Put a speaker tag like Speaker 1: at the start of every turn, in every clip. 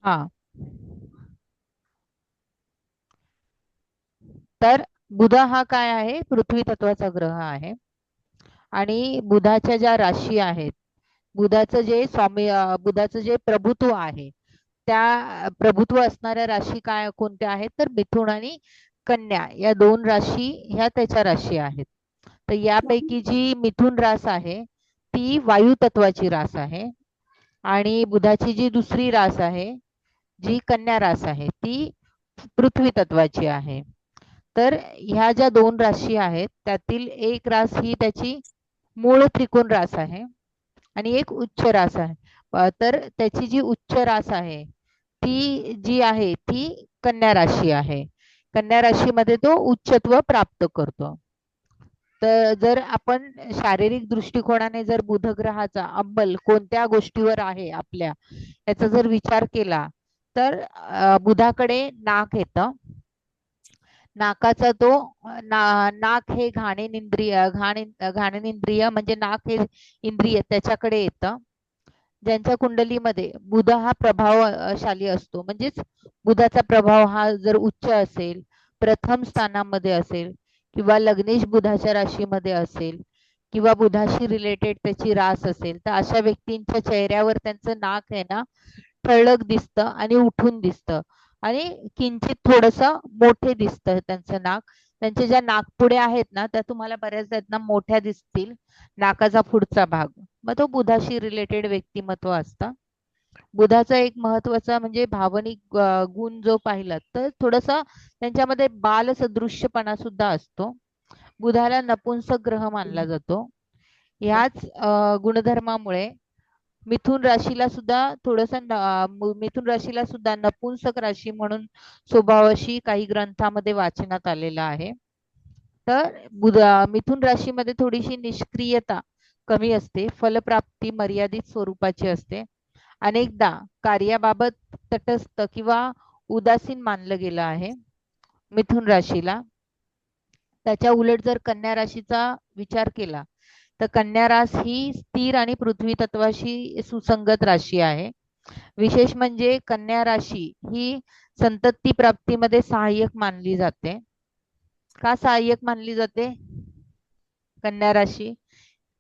Speaker 1: हा, तर बुध हा काय आहे? पृथ्वी तत्वाचा ग्रह आहे. आणि बुधाच्या ज्या राशी आहेत, बुधाचं जे प्रभुत्व आहे, त्या प्रभुत्व असणाऱ्या राशी काय कोणत्या आहेत? तर मिथुन आणि कन्या या दोन राशी ह्या त्याच्या राशी आहेत. तर यापैकी जी मिथुन रास आहे ती वायू तत्वाची रास आहे. आणि बुधाची जी दुसरी रास आहे, जी कन्या रास आहे, ती पृथ्वी तत्वाची आहे. तर ह्या ज्या दोन राशी आहेत त्यातील एक रास ही त्याची मूळ त्रिकोण रास आहे आणि एक उच्च रास आहे. तर त्याची जी उच्च रास आहे ती जी आहे ती कन्या राशी आहे. कन्या राशीमध्ये तो उच्चत्व प्राप्त करतो. तर जर आपण शारीरिक दृष्टिकोनाने जर बुध ग्रहाचा अंमल कोणत्या गोष्टीवर आहे आपल्या, याचा जर विचार केला तर बुधाकडे नाक येतं. नाकाचा तो नाक हे घाणेनिंद्रिय म्हणजे नाक हे इंद्रिय त्याच्याकडे येतं. ज्यांच्या कुंडलीमध्ये बुध हा प्रभावशाली असतो, म्हणजेच बुधाचा प्रभाव हा जर उच्च असेल, प्रथम स्थानामध्ये असेल, किंवा लग्नेश बुधाच्या राशीमध्ये असेल, किंवा बुधाशी रिलेटेड त्याची रास असेल, तर अशा व्यक्तींच्या चेहऱ्यावर त्यांचं नाक आहे ना ठळक दिसतं आणि उठून दिसतं. आणि किंचित थोडस मोठे दिसतं त्यांचं नाक. त्यांच्या ज्या नाकपुड्या आहेत ना त्या तुम्हाला बऱ्याचदा आहेत ना मोठ्या दिसतील, नाकाचा पुढचा भाग. मग तो बुधाशी रिलेटेड व्यक्तिमत्व असतं. बुधाचा एक महत्वाचा म्हणजे भावनिक गुण जो पाहिला तर थोडासा त्यांच्यामध्ये बाल सदृश्यपणा सुद्धा असतो. बुधाला नपुंसक ग्रह मानला जातो. ह्याच गुणधर्मामुळे मिथुन राशीला सुद्धा नपुंसक राशी म्हणून स्वभावाशी काही ग्रंथामध्ये वाचनात आलेला आहे. तर मिथुन राशीमध्ये थोडीशी निष्क्रियता कमी असते, फलप्राप्ती मर्यादित स्वरूपाची असते. अनेकदा कार्याबाबत तटस्थ किंवा उदासीन मानलं गेलं आहे मिथुन राशीला. त्याच्या उलट जर कन्या राशीचा विचार केला तर कन्या रास ही स्थिर आणि पृथ्वी तत्वाशी सुसंगत राशी आहे. विशेष म्हणजे कन्या राशी ही संतती प्राप्तीमध्ये सहाय्यक मानली जाते. का सहाय्यक मानली जाते? कन्या राशी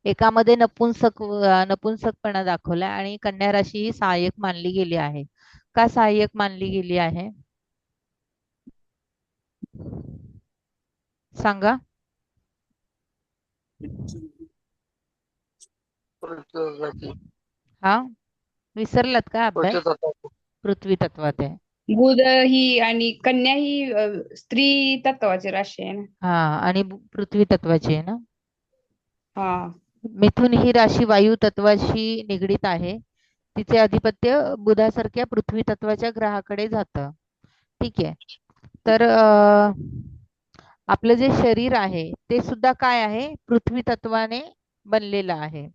Speaker 1: एकामध्ये नपुंसकपणा दाखवला आणि कन्या राशी ही सहाय्यक मानली गेली आहे. का सहाय्यक मानली गेली आहे सांगा? हा, विसरलात का अभ्यास? पृथ्वी तत्वात आहे.
Speaker 2: बुध ही आणि कन्या ही स्त्री तत्वाची राशी आहे ना.
Speaker 1: हा, आणि पृथ्वी तत्वाची आहे ना.
Speaker 2: हा.
Speaker 1: मिथुन ही राशी वायू तत्वाशी निगडीत आहे. तिचे अधिपत्य बुधासारख्या पृथ्वी तत्वाच्या ग्रहाकडे जातं. ठीक आहे. तर आपलं जे शरीर आहे ते सुद्धा काय आहे? पृथ्वी तत्वाने बनलेलं आहे.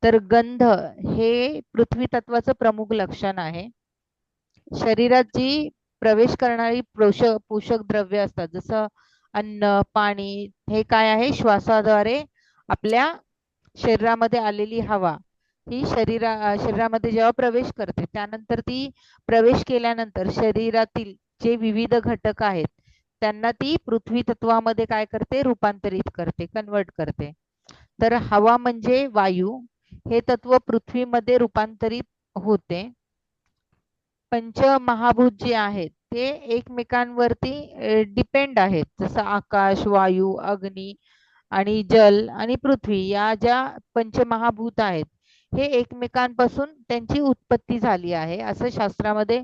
Speaker 1: तर गंध हे पृथ्वी तत्वाचं प्रमुख लक्षण आहे. शरीरात जी प्रवेश करणारी पोषक द्रव्य असतात, जसं अन्न, पाणी, हे काय आहे? श्वासाद्वारे आपल्या शरीरामध्ये आलेली हवा ही शरीरामध्ये जेव्हा प्रवेश करते त्यानंतर ती प्रवेश केल्यानंतर शरीरातील जे विविध घटक आहेत त्यांना ती पृथ्वी तत्वामध्ये काय करते? रूपांतरित करते, कन्वर्ट करते. तर हवा म्हणजे वायू हे तत्व पृथ्वीमध्ये रूपांतरित होते. पंचमहाभूत जे आहेत ते एकमेकांवरती डिपेंड आहेत, जसं आकाश, वायू, अग्नी आणि जल आणि पृथ्वी या ज्या पंचमहाभूत आहेत हे एकमेकांपासून त्यांची उत्पत्ती झाली आहे असं शास्त्रामध्ये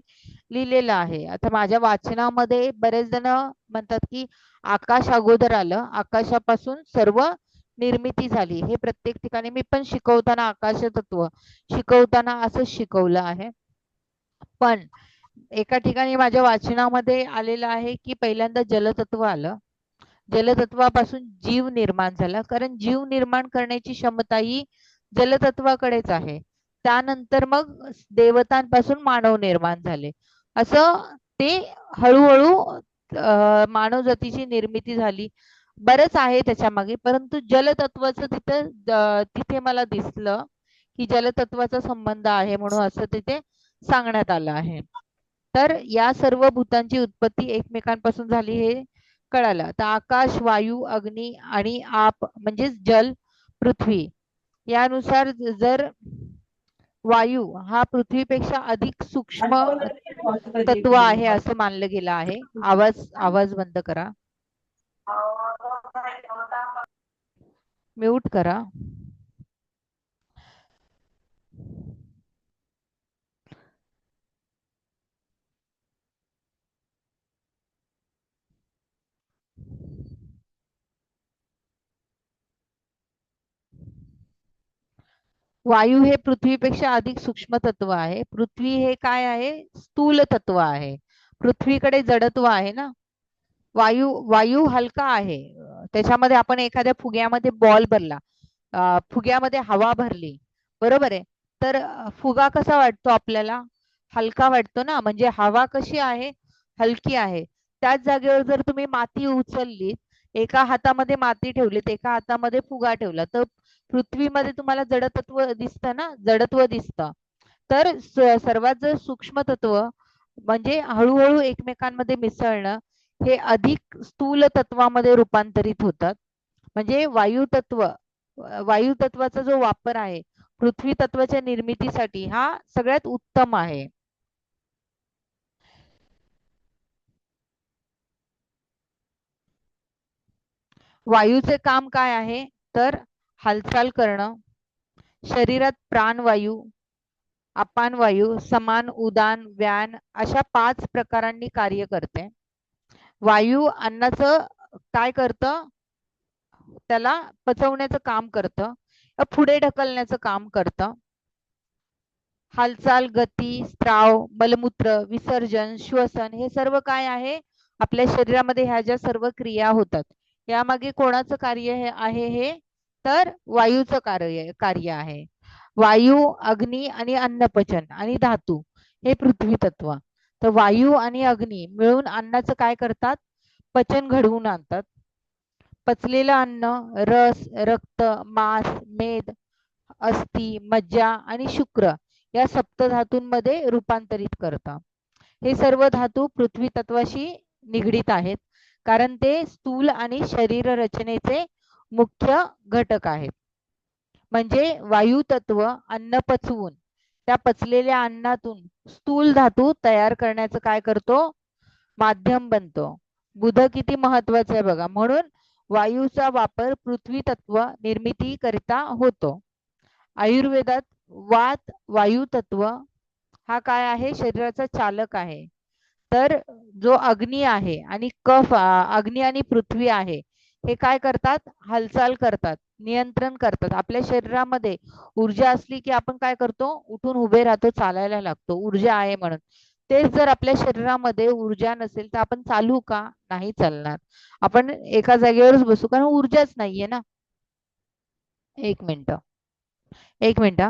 Speaker 1: लिहिलेलं आहे. आता माझ्या वाचनामध्ये बरेच जण म्हणतात की आकाश अगोदर आलं, आकाशापासून सर्व निर्मिती झाली. हे प्रत्येक ठिकाणी मी पण शिकवताना आकाश तत्व शिकवताना असंच शिकवलं आहे. पण एका ठिकाणी माझ्या वाचनामध्ये आलेलं आहे की पहिल्यांदा जलतत्व आलं, जलतत्वापासून जीव निर्माण झाला, कारण जीव निर्माण करण्याची क्षमता ही जलतत्वाकडेच आहे. त्यानंतर मग देवतांपासून मानव निर्माण झाले. असं ते हळूहळू मानव जातीची निर्मिती झाली. बरंच आहे त्याच्या मागे, परंतु जलतत्वाचं तिथे मला दिसलं की जलतत्वाचा संबंध आहे म्हणून असं तिथे सांगण्यात आलं आहे. तर या सर्व भूतांची उत्पत्ती एकमेकांपासून झाली हे कळालं. तर आकाश, वायू, अग्नी आणि आप म्हणजेच जल, पृथ्वी यानुसार जर वायू हा पृथ्वीपेक्षा अधिक सूक्ष्म तत्व आहे असं मानलं गेलं आहे. आवाज आवाज बंद करा, म्यूट करा. वायू हे पृथ्वीपेक्षा अधिक सूक्ष्म तत्व आहे. पृथ्वी हे काय आहे? स्थूल तत्व आहे. पृथ्वीकडे जडत्व आहे ना. वायू वायू हलका आहे. त्याच्यामध्ये आपण एखाद्या फुग्यामध्ये बॉल भरला, फुग्यामध्ये हवा भरली, बरोबर आहे, तर फुगा कसा वाटतो आपल्याला? हलका वाटतो ना. म्हणजे हवा कशी आहे? हलकी आहे. त्याच जागेवर जर तुम्ही माती उचललीत, एका हातामध्ये माती ठेवलीत, एका हातामध्ये फुगा ठेवला, तर पृथ्वीमध्ये तुम्हाला जडतत्व दिसतं ना, जडत्व दिसतं. तर सर्वात जर सूक्ष्म तत्व म्हणजे हळूहळू एकमेकांमध्ये मिसळणं हे अधिक स्थूल तत्वामध्ये रूपांतरित होतात. म्हणजे वायू तत्वाचा जो वापर आहे पृथ्वी तत्वाच्या निर्मितीसाठी हा सगळ्यात उत्तम आहे. वायूचे काम काय आहे? तर हालचाल करणं, शरीरात प्राणवायू, अपान वायू, समान, उदान, व्यान अशा 5 प्रकारांनी कार्य करते. वायू अन्नाचं काय करतं? त्याला पचवण्याचं काम करतं, पुढे ढकलण्याचं काम करतं. हालचाल, गती, स्त्राव, मलमूत्र, विसर्जन, श्वसन हे सर्व काय आहे? आपल्या शरीरामध्ये ह्या ज्या सर्व क्रिया होतात यामागे कोणाचं कार्य आहे हे? तर वायूचं कार्य आहे. वायू, अग्नी आणि अन्नपचन आणि धातू हे पृथ्वी तत्व. तर वायू आणि अग्नी मिळून अन्नाचं काय करतात? पचन घडवून आणतात. पचलेलं अन्न रस, रक्त, मांस, मेद, अस्थि, मज्जा आणि शुक्र या सप्तधातूंमध्ये रूपांतरित करतात. हे सर्व धातू पृथ्वी तत्वाशी निगडीत आहेत, कारण ते स्थूल आणि शरीर रचनेचे मुख्य घटक आहेत. म्हणजे वायू तत्व अन्न पचवून त्या पचलेल्या अन्नातून स्थूल धातू तयार करण्याचं काय करतो? माध्यम बनतो. बुध किती महत्वाचं आहे बघा. म्हणून वायूचा वापर पृथ्वी तत्व निर्मिती करिता होतो. आयुर्वेदात वात वायू तत्व हा काय आहे? शरीराचा चालक आहे. तर जो अग्नी आहे आणि अग्नी आणि पृथ्वी आहे हे काय करतात? हालचाल करतात, नियंत्रण करतात. आपल्या शरीरामध्ये ऊर्जा असली की आपण काय करतो? उठून उभे राहतो, चालायला लागतो, ऊर्जा आहे म्हणून. तेच जर आपल्या शरीरामध्ये ऊर्जा नसेल तर आपण चालू का? नाही चालणार. आपण एका जागेवरच बसू, कारण ऊर्जाच नाहीये ना. एक मिनिट, एक मिनिट.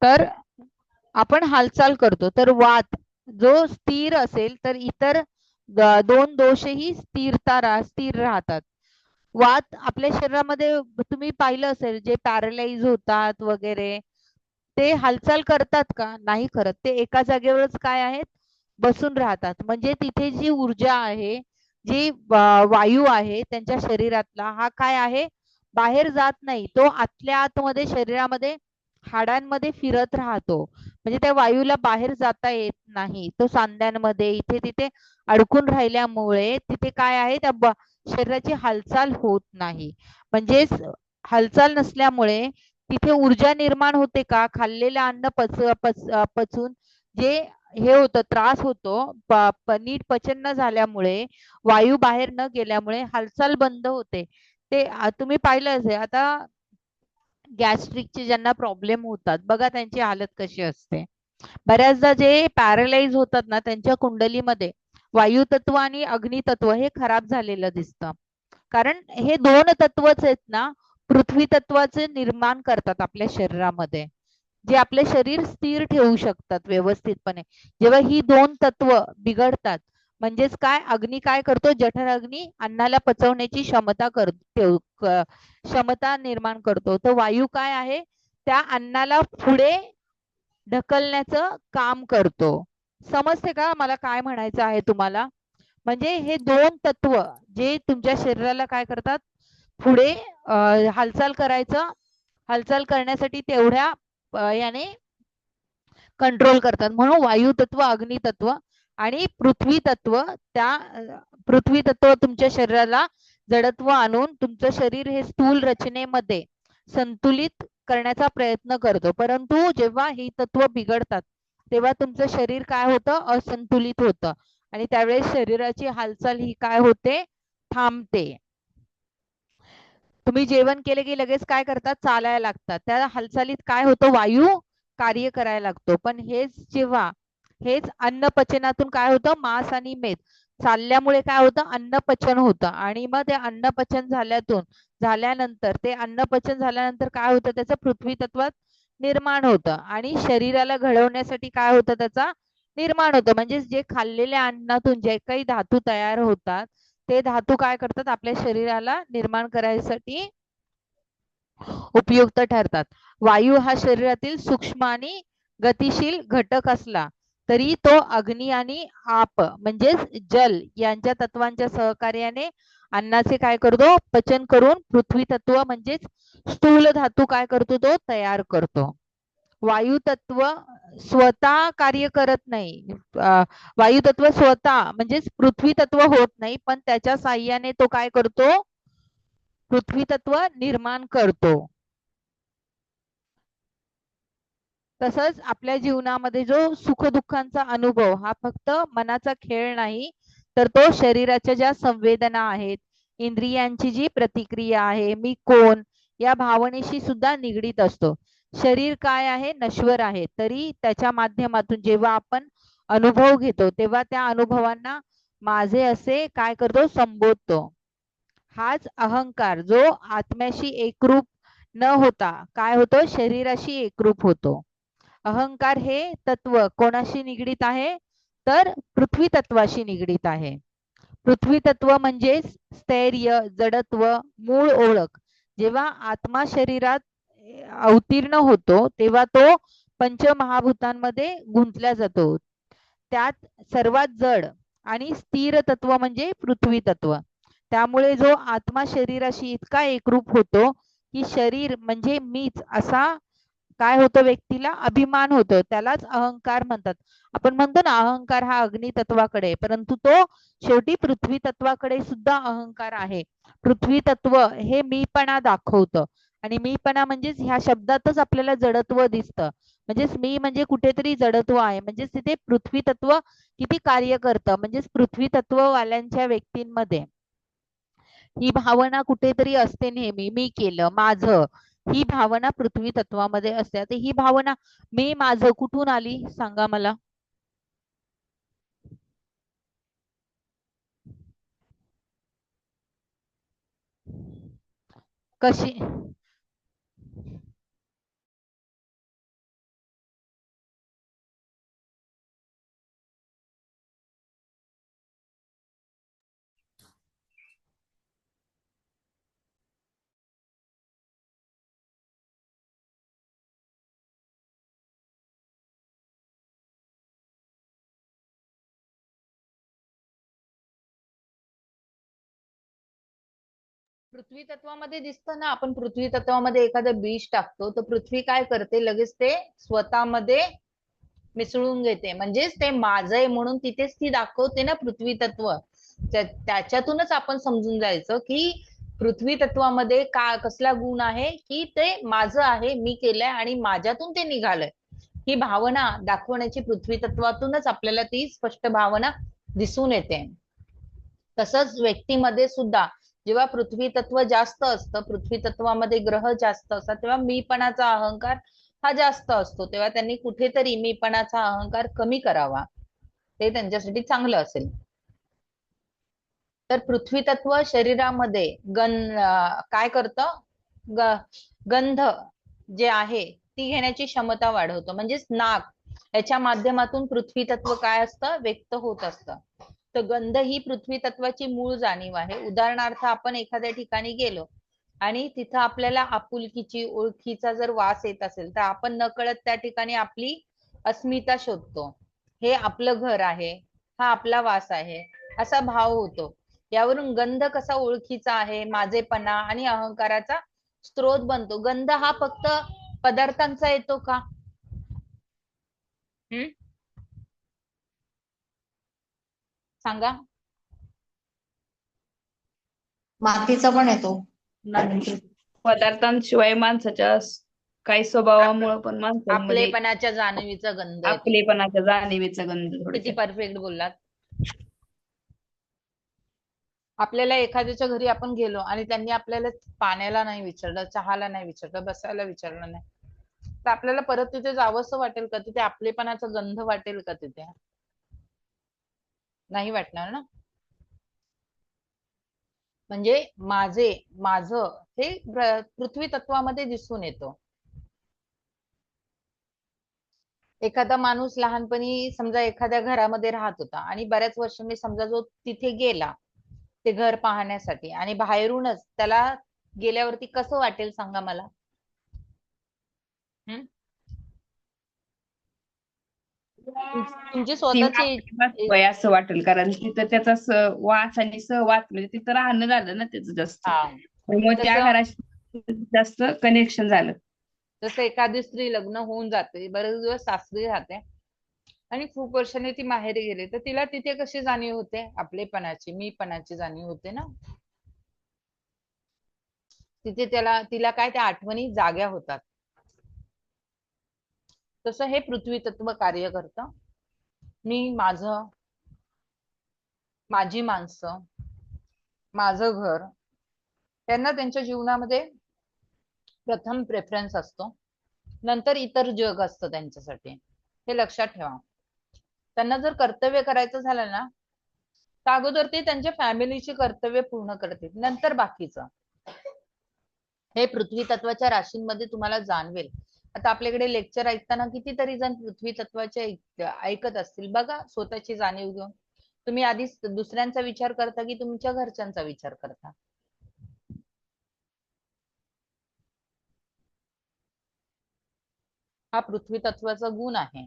Speaker 1: तर आपण हालचाल करतो. तर वात जो स्थिर असेल तर इतर दोन दोषही स्थिर राहतात. वात आपल्या शरीरामध्ये तुम्ही पाहिलं असेल, जे पॅरालाइज होतात वगैरे, ते हालचाल करतात का? नाही करत. ते एका जागेवरच काय आहेत? बसून राहतात. म्हणजे तिथे जी ऊर्जा आहे, जी वायू आहे त्यांच्या शरीरातला, हा काय आहे? बाहेर जात नाही. तो आतल्या आतमध्ये शरीरामध्ये हाडांमध्ये फिरत राहतो. म्हणजे त्या वायूला बाहेर जाता येत नाही. तो सांध्यांमध्ये इथे तिथे अडकून राहिल्यामुळे तिथे काय आहे? त्या शरीराची हालचाल होत नाही. म्हणजेच हालचाल नसल्यामुळे तिथे ऊर्जा निर्माण होते का? खाल्लेलं अन्न पचून जे हे होतं, त्रास होतो, नीट पचन न झाल्यामुळे, वायू बाहेर न गेल्यामुळे हालचाल बंद होते. ते तुम्ही पाहिलं असेल. आता गॅस्ट्रिकचे ज्यांना प्रॉब्लेम होतात बघा, त्यांची हालत कशी असते. बऱ्याचदा जे पॅरालाइज होतात ना, त्यांच्या कुंडलीमध्ये वायू तत्व आणि अग्नी तत्व हे खराब झालेलं दिसतं. कारण हे दोन तत्वच आहेत ना, पृथ्वी तत्वाचे निर्माण करतात आपल्या शरीरामध्ये, जे आपले शरीर स्थिर ठेवू शकतात व्यवस्थितपणे. जेव्हा ही दोन तत्व बिघडतात, म्हणजेच काय, अग्नी काय करतो, जठर अग्नी अन्नाला पचवण्याची क्षमता निर्माण करतो. तर वायू काय आहे, त्या अन्नाला पुढे ढकलण्याचं काम करतो. समजते का मला काय म्हणायचं आहे तुम्हाला? म्हणजे हे दोन तत्व जे तुमच्या शरीराला काय करतात, पुढे हालचाल करण्यासाठी तेवढ्या याने कंट्रोल करतात. म्हणून वायू तत्व, अग्नी तत्व आणि पृथ्वी तत्व, पृथ्वी तत्व तुमच्या शरीराला जडत्व आणून तुमचं शरीर हे स्थूल रचनेमध्ये संतुलित करण्याचा प्रयत्न करतो. परंतु जेव्हा ही तत्व बिघडतात तेव्हा तुमचं शरीर काय होतं, असंतुलित होतं आणि त्यावेळेस शरीराची हालचाल ही काय होते, थांबते. तुम्ही जेवण केले की लगेच काय करतात, चालायला लागतात. त्या हालचालीत काय होतं, वायू कार्य करायला लागतो. पण हेच अन्न पचनातून काय होतं, मांस आणि मेद चालल्यामुळे काय होतं, अन्न पचन होतं आणि मग ते अन्न पचन झाल्यानंतर काय होतं, त्याचं पृथ्वी तत्वात निर्माण होतं आणि शरीराला घडवण्यासाठी काय होतं, त्याचा निर्माण होतं. म्हणजे जे खाल्लेल्या अन्नातून जे काही धातू तयार होतात ते धातू काय करतात, आपल्या शरीराला निर्माण करायसाठी उपयुक्त ठरतात. वायू हा शरीरातील सूक्ष्म आणि गतिशील घटक असला तरी तो अग्नी आणि आप म्हणजेच जल यांच्या तत्वांच्या सहकार्याने अन्नाचे काय करतो, पचन करून पृथ्वी तत्व म्हणजेच स्थूल धातू काय करतो, तो तयार करतो. वायू तत्व स्वतः कार्य करत नाही. वायू तत्व स्वतः म्हणजेच पृथ्वी तत्व होत नाही, पण त्याच्या साह्याने तो काय करतो, पृथ्वी तत्व निर्माण करतो. तसंच आपल्या जीवनामध्ये जो सुखदुःखांचा अनुभव हा फक्त मनाचा खेळ नाही, तर तो शरीराच्या ज्या संवेदना आहेत, इंद्रियांची जी प्रतिक्रिया आहे, मी कोण या भावनेशी सुद्धा निगडीत असतो. शरीर काय आहे, नश्वर आहे, तरी त्याच्या माध्यमातून जेव्हा आपण अनुभव घेतो तेव्हा त्या अनुभवांना माझे असे काय करतो, संबोधतो. हाच अहंकार जो आत्म्याशी एकरूप न होता काय होतो, शरीराशी एकरूप होतो. अहंकार हे तत्व कोणाशी निगडीत आहे, तर पृथ्वी तत्वाशी निगडीत आहे. पृथ्वी तत्व म्हणजे स्थैर्य, जडत्व, मूळ ओळख. जेव्हा आत्मा शरीरात अवतीर्ण होतो तेव्हा तो पंचमहाभूतांमध्ये गुंतला जातो. त्यात सर्वात जड आणि स्थिर तत्व म्हणजे पृथ्वी तत्व. त्यामुळे जो आत्मा शरीराशी इतका एकरूप होतो की शरीर म्हणजे मीच असा काय होतं, व्यक्तीला अभिमान होतो. त्यालाच अहंकार म्हणतात. आपण म्हणतो ना, अहंकार हा अग्नी तत्वाकडे, परंतु तो शेवटी पृथ्वी तत्वाकडे सुद्धा अहंकार आहे. पृथ्वी तत्व हे मीपणा दाखवतं आणि मीपणा म्हणजेच ह्या शब्दातच आपल्याला जडत्व दिसतं. म्हणजेच मी म्हणजे कुठेतरी जडत्व आहे, म्हणजेच तिथे पृथ्वी तत्व किती कार्य करतं. म्हणजेच पृथ्वी तत्ववाल्यांच्या व्यक्तींमध्ये ही भावना कुठेतरी असते नेहमी, मी केलं, माझं. ही भावना पृथ्वी तत्वामध्ये असते. आता ही भावना मी माझं कुठून आली सांगा मला? कशी? पृथ्वी तत्वामध्ये दिसतं ना, आपण पृथ्वी तत्वामध्ये एखादं बीज टाकतो तर पृथ्वी काय करते, लगेच ते स्वतःमध्ये मिसळून घेते. म्हणजेच ते माझं आहे म्हणून तिथेच ती दाखवते ना पृथ्वी तत्व. त्याच्यातूनच आपण समजून जायचं की पृथ्वी तत्वामध्ये का कसला गुण आहे, की ते माझं आहे, मी केलंय आणि माझ्यातून ते निघालंय. ही भावना दाखवण्याची पृथ्वी तत्वातूनच आपल्याला ती स्पष्ट भावना दिसून येते. तसंच व्यक्तीमध्ये सुद्धा जेव्हा पृथ्वी तत्व जास्त असतं, पृथ्वी तत्वामध्ये ग्रह जास्त असतात, तेव्हा मीपणाचा अहंकार हा जास्त असतो. तेव्हा त्यांनी कुठेतरी मीपणाचा अहंकार कमी करावा, ते त्यांच्यासाठी चांगलं असेल. तर पृथ्वी तत्व शरीरामध्ये काय करतं, गंध जे आहे ती घेण्याची क्षमता वाढवतं. म्हणजेच नाक याच्या माध्यमातून पृथ्वी तत्व काय असतं, व्यक्त होत असतं. तर गंध ही पृथ्वी तत्वाची मूळ जाणीव आहे. उदाहरणार्थ आपण एखाद्या ठिकाणी गेलो आणि तिथं आपल्याला आपुलकीची ओळखीचा जर वास येत असेल तर आपण नकळत त्या ठिकाणी आपली अस्मिता शोधतो. हे आपलं घर आहे, हा आपला वास आहे, असा भाव होतो. यावरून गंध कसा ओळखीचा आहे, माझेपणा आणि अहंकाराचा स्त्रोत बनतो. गंध हा फक्त पदार्थांचा येतो का? हम्म, सांगा.
Speaker 3: मातीचा पण येतो.
Speaker 2: नाही, पदार्थांशिवाय माणसाच्या काही स्वभावामुळे पण माणसांमध्ये
Speaker 1: आपलेपणाच्या जाणीवीचा गंध येतो.
Speaker 2: आपलेपणाच्या जाणीवेचा गंध
Speaker 1: किती
Speaker 2: थोडक्यात.
Speaker 1: परफेक्ट बोललात. आपल्याला एखाद्याच्या घरी आपण गेलो आणि त्यांनी आपल्याला पाण्याला नाही विचारलं, चहाला नाही विचारलं, बसायला विचारलं नाही, तर आपल्याला परत तिथे जावंसं वाटेल का? तिथे आपलेपणाचा गंध वाटेल का? तिथे नाही वाटणार ना. म्हणजे माझं हे पृथ्वी तत्वामध्ये दिसून येतो. एखादा माणूस लहानपणी समजा एखाद्या घरामध्ये राहत होता आणि बऱ्याच वर्षांनी समजा जो तिथे गेला ते घर पाहण्यासाठी आणि बाहेरूनच त्याला गेल्यावरती कसं वाटेल सांगा मला. हम्म? तुमची
Speaker 2: ती
Speaker 1: स्वतःची
Speaker 2: आपली वास्तव असं वाटेल, कारण तिथं त्याचा वास आणि सहवास म्हणजे तिथं राहणं झालं ना त्याचं जास्त,
Speaker 1: हा
Speaker 2: त्यामुळे त्या
Speaker 1: तसं
Speaker 2: घराशी जास्त कनेक्शन झालं.
Speaker 1: जसं एखादी स्त्री लग्न होऊन जाते, बरेच दिवस सासरी राहते आणि खूप वर्षांनी ती माहेरी गेली, तर तिला तिथे कशी जाणीव होते? आपलेपणाची, मीपणाची जाणीव होते ना. तिथे तिला काय त्या आठवणी जाग्या होतात. तसं हे पृथ्वी तत्व कार्य करतं. मी, माझं, माझी माणसं, माझं घर, त्यांना त्यांच्या जीवनामध्ये प्रथम प्रेफरन्स असतो, नंतर इतर जग असतं त्यांच्यासाठी. हे लक्षात ठेवा. त्यांना जर कर्तव्य करायचं झालं ना, तर अगोदर ते त्यांच्या फॅमिलीची कर्तव्य पूर्ण करतील, नंतर बाकीचं. हे पृथ्वी तत्वाच्या राशींमध्ये तुम्हाला जाणवेल. आता आपल्याकडे लेक्चर ऐकताना कितीतरी जण पृथ्वी तत्वाचे ऐकत असतील. बघा, स्वतःची जाणीव घेऊन तुम्ही आधी दुसऱ्यांचा विचार करता की तुमच्या घरच्यांचा विचार करता? हा पृथ्वी तत्वाचा गुण आहे.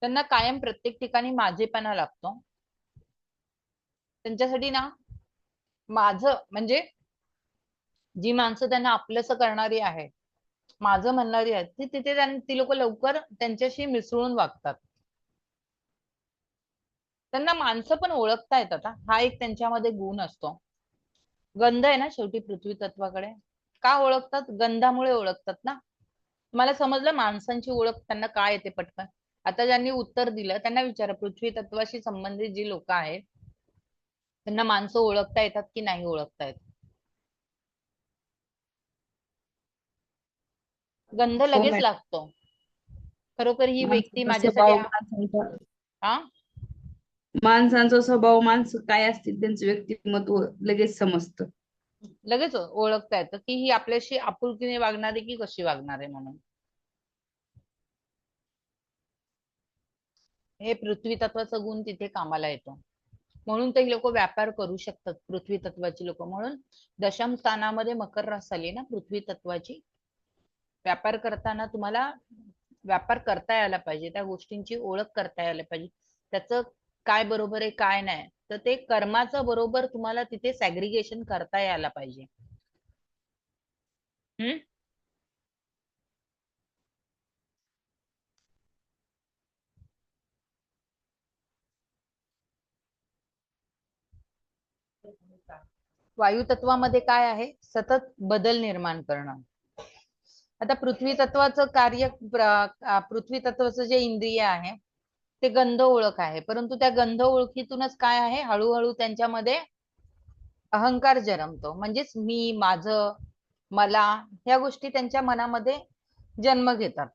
Speaker 1: त्यांना कायम प्रत्येक ठिकाणी माझेपणा लागतो. त्यांच्यासाठी ना माझं म्हणजे जी माणसं त्यांना आपलंसं करणारी आहेत, माझं म्हणणारी आहेत, ती लोक लवकर त्यांच्याशी मिसळून वागतात. त्यांना माणसं पण ओळखता येतात. हा एक त्यांच्यामध्ये गुण असतो. गंध आहे ना शेवटी पृथ्वी तत्वाकडे. का ओळखतात? गंधामुळे ओळखतात ना. मला समजलं माणसांची ओळख त्यांना काय येते पटकन. आता ज्यांनी उत्तर दिलं त्यांना विचारा, पृथ्वी तत्वाशी संबंधित जी लोक आहेत त्यांना माणसं ओळखता येतात की नाही ओळखता येत? गंध
Speaker 2: हो
Speaker 1: लगेच
Speaker 2: मॅडम.
Speaker 1: लागतो. खरोखर ही व्यक्ती
Speaker 2: माणसाचा
Speaker 1: माझ्यासाठी
Speaker 2: स्वभाव, माणसांचा
Speaker 1: हा
Speaker 2: माणसांचा स्वभाव, माणसं काय असतील त्यांचं व्यक्तिमत्व लगेच समजतं.
Speaker 1: लगेच ओळखता येतं की ही आपल्याशी आपुलकीने वागणार आहे की कशी वागणार आहे म्हणून. हे पृथ्वी तत्वाचा गुण तिथे कामाला येतो. म्हणून ते लोक व्यापार करू शकतात, पृथ्वी तत्वाची लोक. म्हणून दशम स्थानामध्ये मकर रास आली ना पृथ्वी तत्वाची. व्यापार करताना तुम्हाला व्यापार करता यायला पाहिजे, त्या गोष्टींची ओळख करता यायला पाहिजे, त्याचं काय बरोबर आहे काय नाही. तर ते कर्माचं बरोबर तुम्हाला तिथे सॅग्रिगेशन करता यायला पाहिजे. हम्म. वायू तत्वामध्ये काय आहे? सतत बदल निर्माण करणं. आता पृथ्वी तत्वाचं कार्य, पृथ्वी तत्वाचं जे इंद्रिय आहे ते गंध ओळख आहे, परंतु त्या गंध ओळखीतूनच काय आहे, हळूहळू त्यांच्यामध्ये अहंकार जन्मतो. म्हणजेच मी, माझं, मला, ह्या गोष्टी त्यांच्या मनामध्ये जन्म घेतात.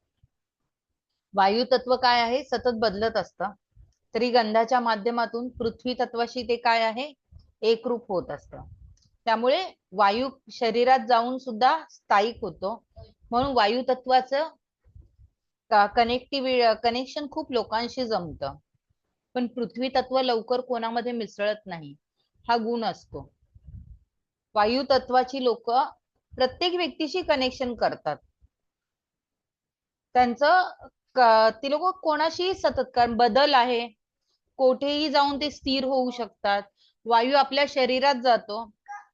Speaker 1: वायू तत्व काय आहे? सतत बदलत असतं. तरी गंधाच्या माध्यमातून पृथ्वी तत्वाशी ते काय आहे? एकरूप होत असतं. त्यामुळे वायू शरीरात जाऊन सुद्धा स्थायिक होतो. म्हणून वायू तत्वाचं
Speaker 4: कनेक्शन खूप लोकांशी जमतं, पण पृथ्वी तत्व लवकर कोणामध्ये मिसळत नाही, हा गुण असतो. वायू तत्वाची लोक प्रत्येक व्यक्तीशी कनेक्शन करतात. ती लोक कोणाशी सतत, कारण बदल आहे, कोठेही जाऊन ते स्थिर होऊ शकतात. वायू आपल्या शरीरात जातो,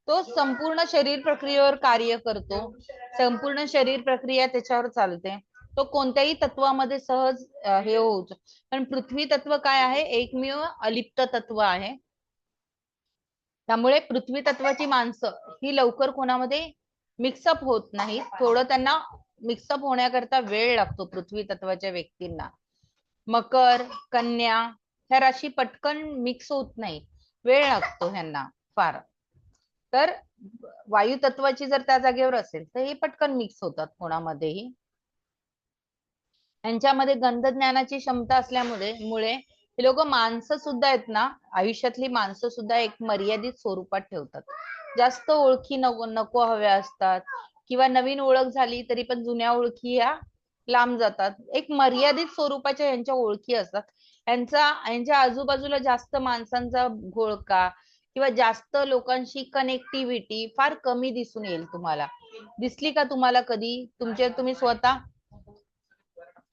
Speaker 4: तो संपूर्ण शरीर प्रक्रियेवर कार्य करतो, संपूर्ण शरीर प्रक्रिया त्याच्यावर चालते, तो कोणत्याही तत्वामध्ये सहज हे होऊ शकतो. पण पृथ्वी तत्व काय आहे, एकमेव अलिप्त तत्व आहे. त्यामुळे पृथ्वी तत्वाची माणसं ही लवकर कोणामध्ये मिक्सअप होत नाही. थोडं त्यांना मिक्सअप होण्याकरता वेळ लागतो पृथ्वी तत्वाच्या व्यक्तींना. मकर, कन्या ह्या राशी पटकन मिक्स होत नाही, वेळ लागतो ह्यांना फार. तर वायू तत्वाची जर त्या जागेवर असेल तर हे पटकन मिक्स होतात कोणामध्येही. यांच्यामध्ये गंध ज्ञानाची क्षमता असल्यामुळे हे लोक माणसं सुद्धा आहेत ना, आयुष्यातली माणसं सुद्धा एक मर्यादित स्वरूपात ठेवतात. जास्त ओळखी नको हव्या असतात, किंवा नवीन ओळख झाली तरी पण जुन्या ओळखी ह्या लांब जातात. एक मर्यादित स्वरूपाच्या यांच्या ओळखी असतात. यांच्या आजूबाजूला जास्त माणसांचा घोळका किंवा जास्त लोकांशी कनेक्टिव्हिटी फार कमी दिसून येईल तुम्हाला. दिसली का तुम्हाला कधी? तुम्ही स्वतः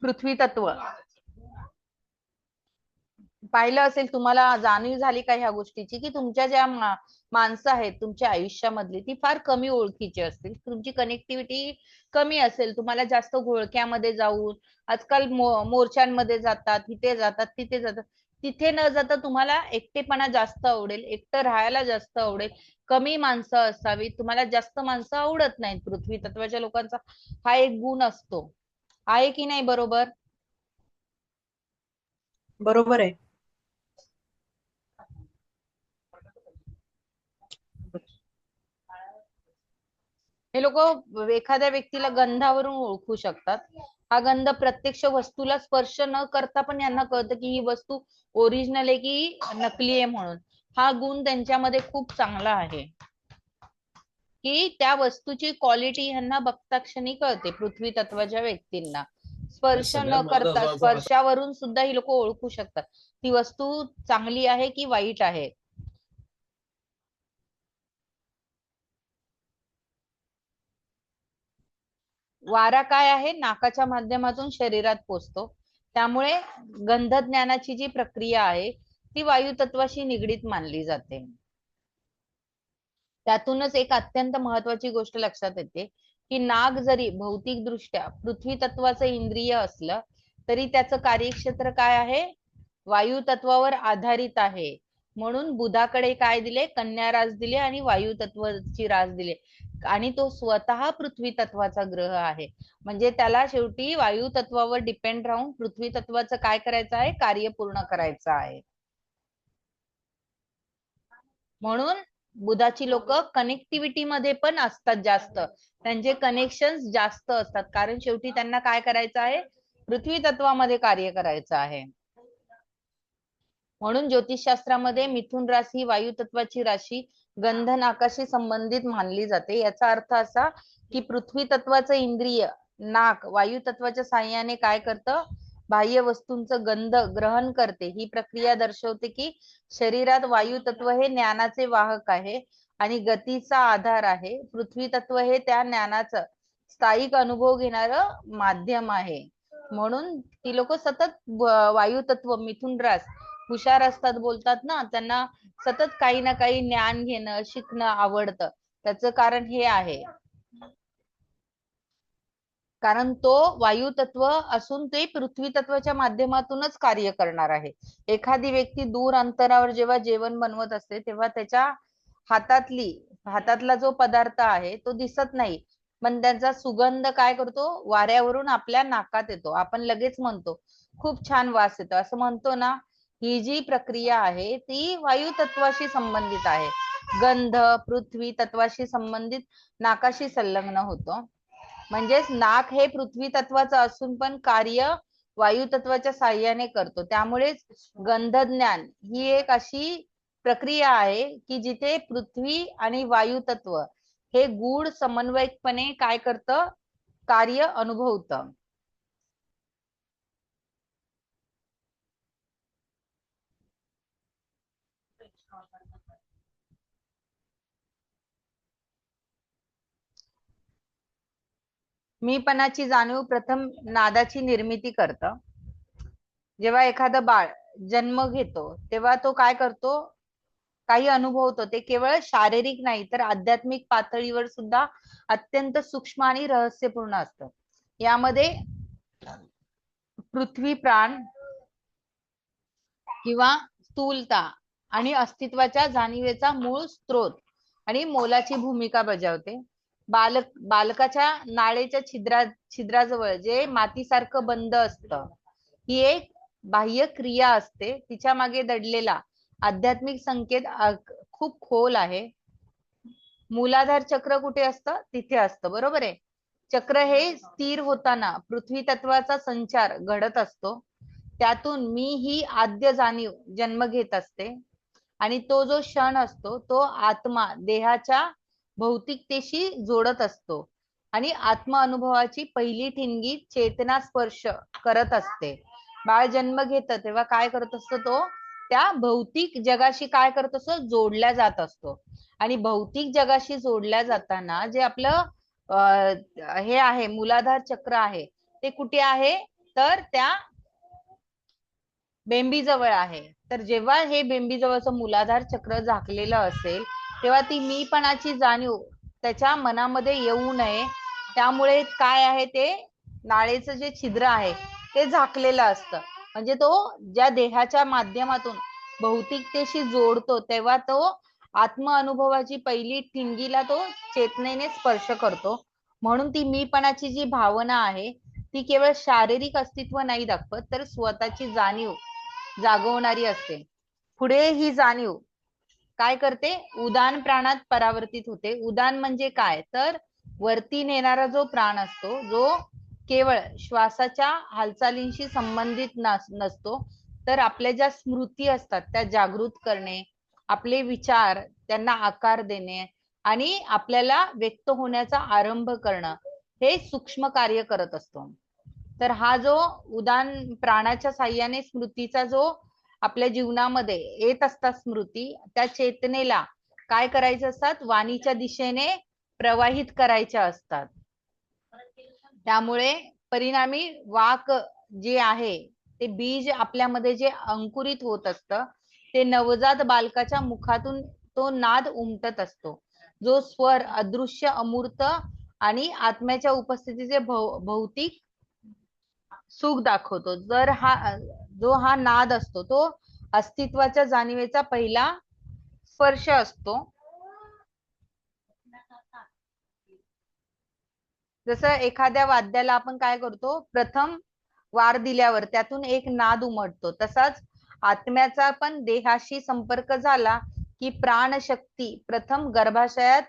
Speaker 4: पृथ्वी तत्व पाहिलं असेल, तुम्हाला जाणीव झाली का ह्या गोष्टीची, की तुमच्या ज्या माणसं आहेत तुमच्या आयुष्यामधली ती फार कमी ओळखीची असतील, तुमची कनेक्टिव्हिटी कमी असेल. तुम्हाला जास्त घोळक्यामध्ये जाऊन, आजकाल मोर्चांमध्ये जातात, तिथे जातात, तिथे जातात, तिथे न जाता तुम्हाला एकटेपणा जास्त आवडेल, एकटं राहायला जास्त आवडेल, कमी माणसं असावी, तुम्हाला जास्त माणसं आवडत नाहीत. पृथ्वी तत्वाच्या लोकांचा हा एक गुण असतो, आहे की नाही? बरोबर
Speaker 3: बरोबर आहे.
Speaker 4: हे लोक एखाद्या व्यक्तीला गंधावरून ओळखू शकतात. हा गंध प्रत्यक्ष वस्तूला स्पर्श न करता पण यांना कळतं की ही वस्तू ओरिजिनल आहे की नकली आहे म्हणून. हा गुण त्यांच्यामध्ये खूप चांगला आहे, की त्या वस्तूची क्वालिटी यांना बघता क्षणी कळते. पृथ्वी तत्वाच्या व्यक्तींना स्पर्श न करता, स्पर्शावरून सुद्धा ही लोक ओळखू शकतात ती वस्तू चांगली आहे की वाईट आहे. वारा काय आहे, नाकाच्या माध्यमातून शरीरात पोचतो. त्यामुळे गंध ज्ञानाची जी प्रक्रिया आहे ती वायू तत्वाशी निगडीत मानली जाते. त्यातूनच एक अत्यंत महत्वाची गोष्ट लक्षात येते, की नाग जरी भौतिक दृष्ट्या पृथ्वी तत्वाचं इंद्रिय असलं तरी त्याचं कार्यक्षेत्र काय आहे, वायू तत्वावर आधारित आहे. म्हणून बुधाकडे काय दिले, कन्या रास दिले आणि वायू तत्वाची रास दिले, आणि तो स्वतः पृथ्वी तत्वाचा ग्रह आहे. म्हणजे त्याला शेवटी वायू तत्वावर डिपेंड राहून पृथ्वी तत्वाचं काय करायचं आहे, कार्य पूर्ण करायचं आहे. म्हणून बुधाची लोक कनेक्टिव्हिटी मध्ये पण असतात जास्त, त्यांचे कनेक्शन जास्त असतात, कारण शेवटी त्यांना काय करायचं आहे, पृथ्वी तत्वामध्ये कार्य करायचं आहे. म्हणून ज्योतिषशास्त्रामध्ये मिथुन राशी वायू तत्वाची राशी गंध नाकाशी संबंधित मानली जाते. याचा अर्थ असा की पृथ्वी तत्वाचं इंद्रिय नाक वायू तत्वाच्या साह्याने काय करतं, बाह्य वस्तूंचं गंध ग्रहण करते. ही प्रक्रिया दर्शवते की शरीरात वायू तत्व हे ज्ञानाचे वाहक आहे आणि गतीचा आधार आहे. पृथ्वी तत्व हे त्या ज्ञानाचं स्थायिक अनुभव घेणार माध्यम आहे. म्हणून ती लोक सतत वायू तत्व मिथुन रास हुशार असतात, बोलतात ना, त्यांना सतत काही ना काही ज्ञान घेणं शिकणं आवडतं. त्याचं कारण हे आहे, कारण तो वायू तत्व असून ते पृथ्वी तत्वाच्या माध्यमातूनच कार्य करणार आहे. एखादी व्यक्ती दूर अंतरावर जेव्हा जेवण बनवत असते तेव्हा त्याच्या हातातला जो पदार्थ आहे तो दिसत नाही, पण त्याचा सुगंध काय करतो, वाऱ्यावरून आपल्या नाकात येतो. आपण लगेच म्हणतो खूप छान वास येतो असं म्हणतो ना. ही जी प्रक्रिया आहे ती वायू तत्वाशी संबंधित आहे. गंध पृथ्वी तत्वाशी संबंधित नाकाशी संलग्न होतो. म्हणजेच नाक हे पृथ्वी तत्वाचं असून पण कार्य वायू तत्वाच्या साह्याने करतो. त्यामुळेच गंध ज्ञान ही एक अशी प्रक्रिया आहे की जिथे पृथ्वी आणि वायू तत्व हे गूढ समन्वयकपणे काय करतं, कार्य अनुभवतं. मीपणाची जाणीव प्रथम नादाची निर्मिती करतं. जेव्हा एखादं बाळ जन्म घेतो तेव्हा तो काय करतो, काही अनुभवतो, ते केवळ शारीरिक नाही तर आध्यात्मिक पातळीवर सुद्धा अत्यंत सूक्ष्म आणि रहस्यपूर्ण असतं. यामध्ये पृथ्वी प्राण किंवा स्थूलता आणि अस्तित्वाच्या जाणीवेचा मूळ स्रोत आणि मोलाची भूमिका बजावते. बालकाच्या नाळेच्या छिद्राजवळ जे मातीसारखं बंद असतं, ही एक बाह्य क्रिया असते. तिच्या मागे दडलेला आध्यात्मिक संकेत खूप खोल आहे. मूलाधार चक्र कुठे असतं? तिथे असतं, बरोबर आहे. चक्र हे स्थिर होताना पृथ्वी तत्वाचा संचार घडत असतो. त्यातून मी ही आद्य जाणीव जन्म घेत असते आणि तो जो क्षण असतो तो आत्मा देहाच्या भौतिकतेशी जोडत असतो आणि आत्मा अनुभवाची पहिली ठिणगी चेतना स्पर्श करत असते. बाळ जन्म घेत तेव्हा काय करत असतो, तो त्या भौतिक जगाशी काय करत असतो, जोडल्या जात असतो. आणि भौतिक जगाशी जोडल्या जाताना जे आपलं हे आहे, मूलाधार चक्र आहे, ते कुठे आहे तर त्या बेंबीजवळ आहे. तर जेव्हा हे बेंबीजवळचं मूलाधार चक्र झाकलेलं असेल तेव्हा ती मीपणाची जाणीव त्याच्या मनामध्ये येऊ नये. त्यामुळे काय आहे, ते नाळेचं जे छिद्र आहे ते झाकलेलं असतं. म्हणजे तो ज्या देहाच्या माध्यमातून भौतिकतेशी जोडतो तेव्हा तो आत्म अनुभवाची पहिली ठिणगीला तो चेतनेने स्पर्श करतो. म्हणून ती मीपणाची जी भावना आहे ती केवळ शारीरिक अस्तित्व नाही दाखवत तर स्वतःची जाणीव जागवणारी असते. पुढे ही जाणीव काय करते, उदान प्राणात परावर्तित होते. उदान म्हणजे काय तर वरती नेणारा जो प्राण असतो, जो केवळ श्वासाच्या हालचालींशी संबंधित नसतो तर आपल्या ज्या स्मृती असतात त्या जागृत करणे, आपले विचार त्यांना आकार देणे आणि आपल्याला व्यक्त होण्याचा आरंभ करणं, हे सूक्ष्म कार्य करत असतो. तर हा जो उदान प्राणाच्या साह्याने स्मृतीचा जो आपल्या जीवनामध्ये येत असतात स्मृती, त्या चेतनेला काय करायचं असतात, वाणीच्या दिशेने प्रवाहित करायच्या असतात. त्यामुळे परिणामी वाक जे आहे ते बीज आपल्यामध्ये जे अंकुरित होत असतं ते नवजात बालकाच्या मुखातून तो नाद उमटत असतो, जो स्वर अदृश्य अमूर्त आणि आत्म्याच्या उपस्थितीचे भौतिक सुख दाखवतो. जर हा नाद असतो तो अस्तित्वाच्या जाणीवेचा पहिला स्पर्श असतो. जसं एखाद्या वाद्याला आपण काय करतो, प्रथम वार दिल्यावर त्यातून एक नाद उमटतो, तसाच आत्म्याचा पण देहाशी संपर्क झाला की प्राणशक्ती प्रथम गर्भाशयात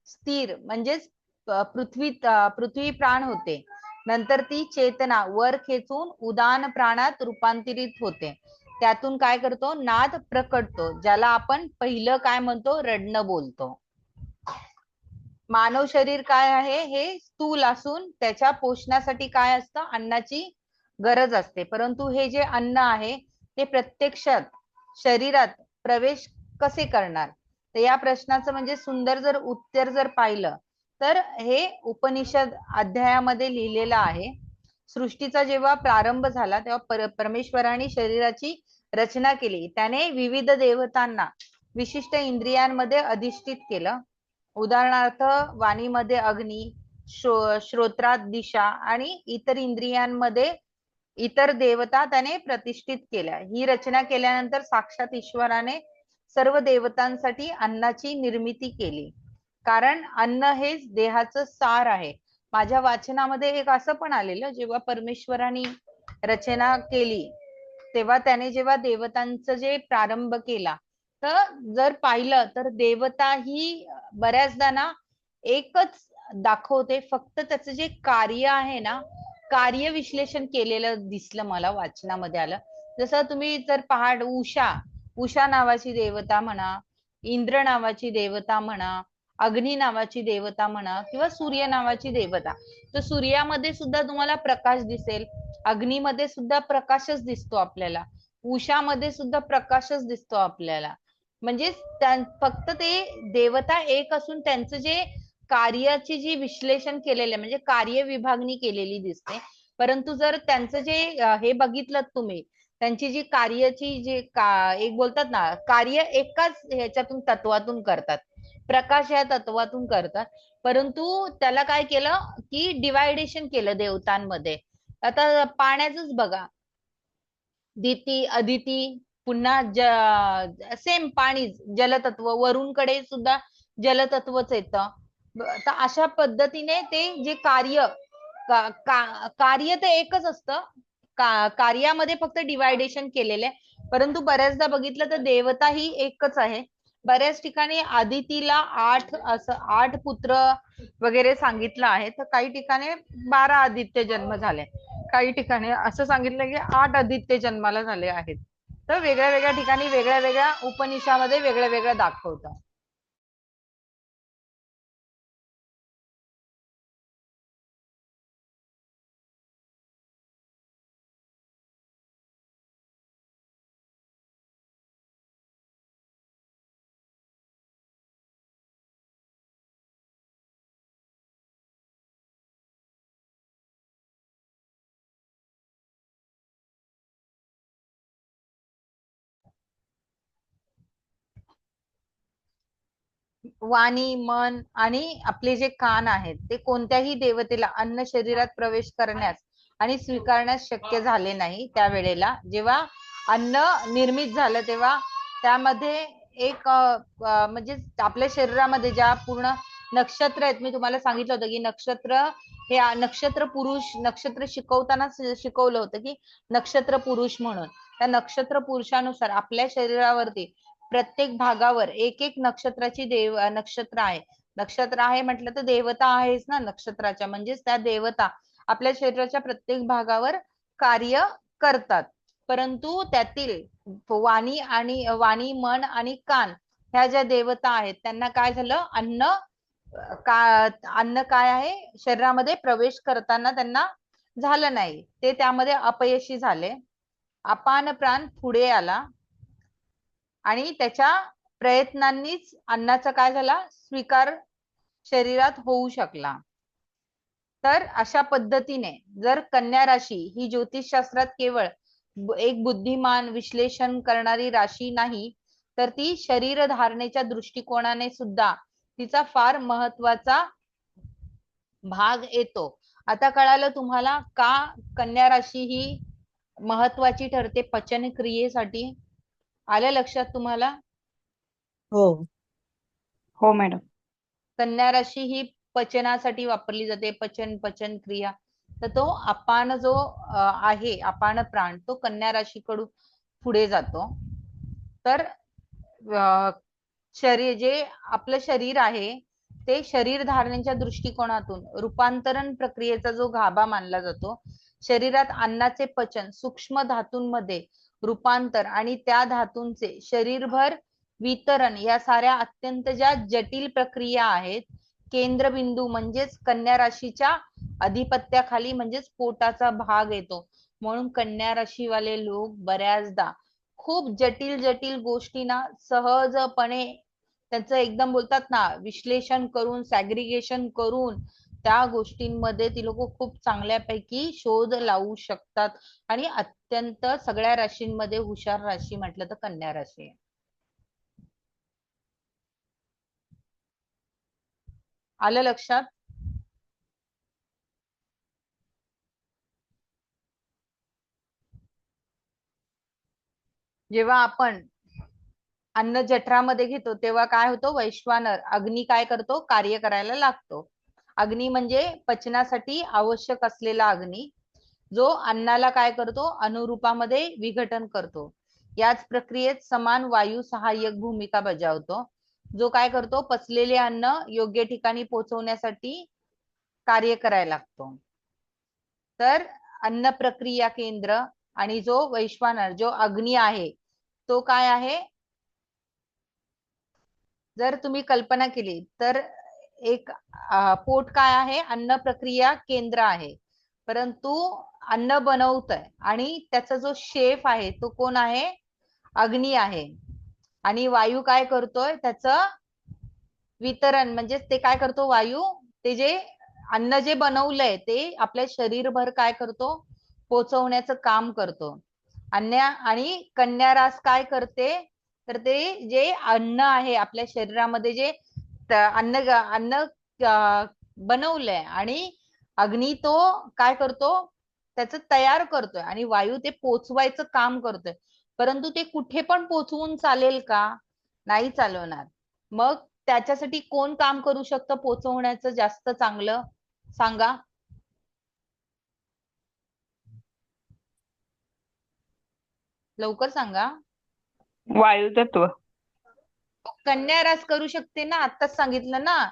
Speaker 4: स्थिर म्हणजेच पृथ्वी प्राण होते. नंतर ती चेतना वर खेचून उदान प्राणात रूपांतरित होते. त्यातून काय करतो, नाद प्रकटतो, ज्याला आपण पहिलं काय म्हणतो, रडणं बोलतो. मानव शरीर काय आहे, हे स्थूल असून त्याच्या पोषणासाठी काय असतं, अन्नाची गरज असते. परंतु हे जे अन्न आहे ते प्रत्यक्षात शरीरात प्रवेश कसे करणार, तर या प्रश्नाचं म्हणजे सुंदर जर उत्तर जर पाहिलं तर हे उपनिषद अध्यायामध्ये लिहिलेलं आहे. सृष्टीचा जेव्हा प्रारंभ झाला तेव्हा परमेश्वराने शरीराची रचना केली. त्याने विविध देवतांना विशिष्ट इंद्रियांमध्ये अधिष्ठित केलं. उदाहरणार्थ वाणीमध्ये अग्नी, श्रोत्रात दिशा आणि इतर इंद्रियांमध्ये इतर देवता त्याने प्रतिष्ठित केल्या. ही रचना केल्यानंतर साक्षात ईश्वराने सर्व देवतांसाठी अन्नाची निर्मिती केली, कारण अन्न हेच देहाचं सार आहे. माझ्या वाचनामध्ये एक असं पण आलेलं, जेव्हा परमेश्वराने रचना केली तेव्हा त्याने जेव्हा देवतांचं जे प्रारंभ केला, तर जर पाहिलं तर देवता ही बऱ्याचदा ना एकच दाखवते, फक्त त्याचं जे कार्य आहे ना, कार्य विश्लेषण केलेलं दिसलं मला वाचनामध्ये आलं. जसं तुम्ही जर पहाड उषा नावाची देवता म्हणा, इंद्र नावाची देवता म्हणा, अग्नी नावाची देवता म्हणा किंवा सूर्य नावाची देवता, तर सूर्यामध्ये सुद्धा तुम्हाला प्रकाश दिसेल, अग्नीमध्ये सुद्धा प्रकाशच दिसतो आपल्याला, उषामध्ये सुद्धा प्रकाशच दिसतो आपल्याला. म्हणजेच फक्त ते देवता एक असून त्यांचं जे कार्याची जी विश्लेषण केलेलं आहे म्हणजे कार्य विभागणी केलेली दिसते. परंतु जर त्यांचं जे हे बघितलं तुम्ही, त्यांची जी कार्याची जे एक बोलतात ना, कार्य एकाच ह्याच्यातून तत्वातून करतात, प्रकाश या तत्वातून करतात. परंतु त्याला काय केलं की डिवायडेशन केलं देवतांमध्ये. आता पाण्याचंच बघा, दिती अदिती, पुन्हा सेम पाणी जलतत्व, वरूणकडे सुद्धा जलतत्वच येतं. तर अशा पद्धतीने ते जे कार्य कार्य ते एकच असतं, कार्यामध्ये फक्त डिवायडेशन केलेलं आहे. परंतु बऱ्याचदा बघितलं तर देवता ही एकच आहे. बऱ्याच ठिकाणी आदितीला 8 पुत्र वगैरे सांगितलं आहे, तर काही ठिकाणी 12 आदित्य जन्म झाले, काही ठिकाणी असं सांगितलं की 8 आदित्य जन्माला झाले आहेत. तर वेगळ्या वेगळ्या ठिकाणी वेगळ्या वेगळ्या उपनिषामध्ये वेगळं वेगळं दाखवतं. वाणी, मन आणि आपले जे कान आहेत ते कोणत्याही देवतेला अन्न शरीरात प्रवेश करण्यास आणि स्वीकारण्यास शक्य झाले नाही. त्यावेळेला जेव्हा अन्न निर्मित झालं तेव्हा त्यामध्ये एक म्हणजे आपल्या शरीरामध्ये ज्या पूर्ण नक्षत्र आहेत, मी तुम्हाला सांगितलं होतं की नक्षत्र हे नक्षत्र पुरुष, नक्षत्र शिकवताना शिकवलं होतं की नक्षत्र पुरुष म्हणून. त्या नक्षत्र पुरुषानुसार आपल्या शरीरावरती प्रत्येक भागावर एक एक नक्षत्राची नक्षत्र आहे. नक्षत्र आहे म्हटलं तर देवता आहेच ना नक्षत्राच्या, म्हणजेच त्या देवता आपल्या शरीराच्या प्रत्येक भागावर कार्य करतात. परंतु त्यातील वाणी, मन आणि कान ह्या ज्या देवता आहेत त्यांना काय झालं, अन्न काय आहे शरीरामध्ये प्रवेश करताना त्यांना झालं नाही, ते त्यामध्ये अपयशी झाले. अपान प्राण पुढे आला आणि त्याच्या प्रयत्नांनीच अन्नाचा काय झाला, स्वीकार शरीरात होऊ शकला. तर अशा पद्धतीने जर कन्या राशी ही ज्योतिषशास्त्रात केवळ एक बुद्धिमान विश्लेषण करणारी राशी नाही, तर ती शरीर धारणेच्या दृष्टिकोनाने सुद्धा तिचा फार महत्वाचा भाग येतो. आता कळालं तुम्हाला का कन्या राशी ही महत्वाची ठरते पचन क्रियेसाठी? आलं लक्षात तुम्हाला?
Speaker 5: हो
Speaker 2: हो मॅडम.
Speaker 4: कन्या राशी ही पचनासाठी वापरली जाते, पचन क्रिया. तर तो अपान जो आहे, अपान प्राण, तो कन्या राशीकडून पुढे जातो. तर शरीर जे आपलं शरीर आहे ते शरीर धारणेच्या दृष्टिकोनातून रूपांतरण प्रक्रियेचा जो गाभा मानला जातो. शरीरात अन्नाचे पचन, सूक्ष्म धातूंमध्ये रूपांतर आणि त्या धातूंचे शरीरभर वितरण या साऱ्या अत्यंत ज्या जटिल प्रक्रिया आहेत, केंद्रबिंदू म्हणजेच कन्या राशीच्या अधिपत्याखाली म्हणजेच पोटाचा भाग येतो. म्हणून कन्या राशीवाले लोक बऱ्याचदा खूप जटिल जटिल गोष्टी ना सहजपणे त्याचं एकदम बोलतात ना विश्लेषण करून, सॅग्रिगेशन करून त्या गोष्टींमध्ये ती लोक खूप चांगल्यापैकी शोध लावू शकतात. आणि अत्यंत सगळ्या राशींमध्ये हुशार राशी म्हटलं तर कन्या राशी आहे. आलं लक्षात? जेव्हा आपण अन्न जठरामध्ये घेतो तेव्हा काय होतं, वैश्वानर अग्नी काय करतो, कार्य करायला लागतो. अग्नी म्हणजे पचनासाठी आवश्यक असलेला अग्नी, जो अन्नाला काय करतो, अनुरूपामध्ये विघटन करतो. याच प्रक्रियेत समान वायू सहाय्यक भूमिका बजावतो, जो काय करतो, पचलेले अन्न योग्य ठिकाणी पोहोचवण्यासाठी कार्य करायला लागतो. तर अन्न प्रक्रिया केंद्र आणि जो वैश्वानर जो अग्नी आहे तो काय आहे, जर तुम्ही कल्पना केली तर एक पोट काय आहे, अन्न प्रक्रिया केंद्र आहे. परंतु अन्न बनवतोय आणि त्याचा जो शेफ आहे तो कोण आहे, अग्नी आहे. आणि वायू काय करतोय त्याचं वितरण, म्हणजे ते काय करतो वायू, ते जे अन्न जे बनवलंय ते आपल्या शरीरभर काय करतो, पोचवण्याचं काम करतो. आणि कन्या रास काय करते, तर ते जे अन्न आहे आपल्या शरीरामध्ये, जे अन्न अन्न बनवलंय, आणि अग्नी तो काय करतो, त्याचं तयार करतोय, आणि वायू ते पोचवायचं काम करतोय. परंतु ते कुठे पण पोचवून चालेल का, नाही चालवणार. मग त्याच्यासाठी कोण काम करू शकतं पोचवण्याचं जास्त चांगलं, सांगा. लवकर सांगा.
Speaker 2: वायू तत्व.
Speaker 4: कन्या रास करू शकते ना, आत्ताच सांगितलं ना.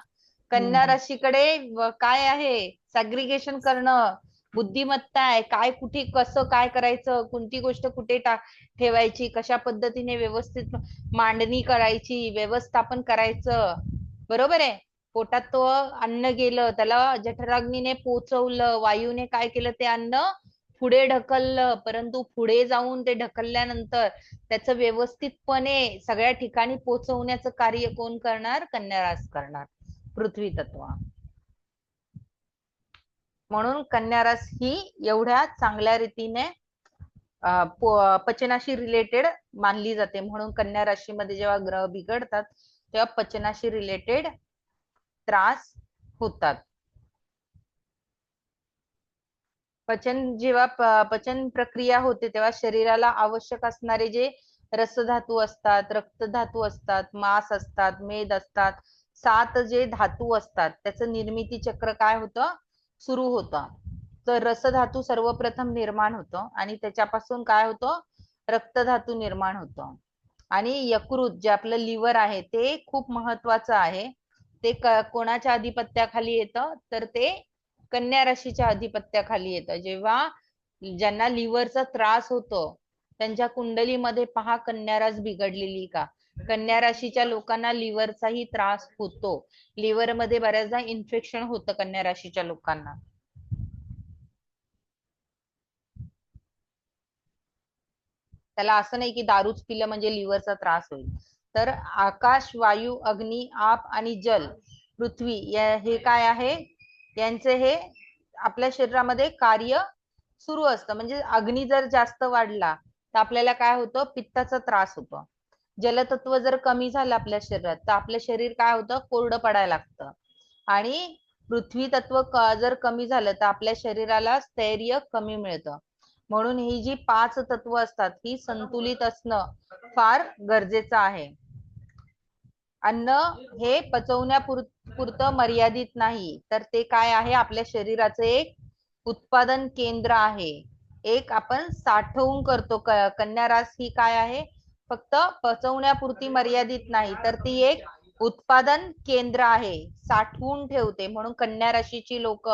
Speaker 4: कन्या राशीकडे काय आहे, सॅग्रिगेशन करणं, बुद्धिमत्ता आहे, काय कुठे कसं काय करायचं, कोणती गोष्ट कुठे ठेवायची, कशा पद्धतीने व्यवस्थित मांडणी करायची, व्यवस्थापन करायचं. बरोबर आहे. पोटात तो अन्न गेलं, त्याला जठराग्नीने पोचवलं, वायूने काय केलं, ते अन्न पुढे ढकललं, परंतु पुढे जाऊन ते ढकलल्यानंतर त्याचं व्यवस्थितपणे सगळ्या ठिकाणी पोहोचवण्याचं कार्य कोण करणार, कन्या रास करणार, पृथ्वी तत्व. म्हणून कन्या रास ही एवढ्या चांगल्या रीतीने पचनाशी रिलेटेड मानली जाते. म्हणून कन्या राशीमध्ये जेव्हा ग्रह बिघडतात तेव्हा पचनाशी रिलेटेड त्रास होतात. जेव्हा पचन प्रक्रिया होते तेव्हा शरीराला आवश्यक असणारे जे रसधातू असतात, रक्तधातू असतात, मांस असतात, मेद असतात, 7 जे धातू असतात त्याचं निर्मिती चक्र काय होतं, सुरू होतं. तर रसधातू सर्वप्रथम निर्माण होतं आणि त्याच्यापासून काय होतं, रक्तधातू निर्माण होतं. आणि यकृत जे आपलं लिव्हर आहे ते खूप महत्वाचं आहे. ते कोणाच्या अधिपत्याखाली येतं, तर ते कन्या राशीच्या अधिपत्याखाली येतं. जेव्हा ज्यांना लिव्हरचा त्रास होतो त्यांच्या कुंडलीमध्ये पहा कन्या रास बिघडलेली का. कन्या राशीच्या लोकांना लिव्हरचाही त्रास होतो. लिव्हर मध्ये बऱ्याचदा इन्फेक्शन होतं कन्या राशीच्या लोकांना. त्याला असं नाही की दारूच पिलं म्हणजे लिव्हरचा त्रास होईल. तर आकाश, वायू, अग्नी, आप आणि जल, पृथ्वी हे काय आहे, यांचे हे आपल्या शरीरामध्ये कार्य सुरू असतं. म्हणजे अग्नी जर जास्त वाढला तर आपल्याला काय होतं, पित्ताचा त्रास होतो. जलतत्व जर कमी झालं आपल्या शरीरात तर आपलं शरीर काय होतं, कोरडं पडायला लागतं. आणि पृथ्वी तत्व जर कमी झालं तर आपल्या शरीराला स्थैर्य कमी मिळतं. म्हणून ही जी 5 तत्व असतात ही संतुलित असणं फार गरजेचं आहे. अन्न हे पचवण्यापुरतं मर्यादित नाही, तर ते काय आहे, आपल्या शरीराचं एक उत्पादन केंद्र आहे. एक आपण साठवून करतो. कन्या रास ही काय आहे, फक्त पचवण्यापुरती मर्यादित नाही, तर ती एक उत्पादन केंद्र आहे, साठवून ठेवते. म्हणून कन्या राशीची लोक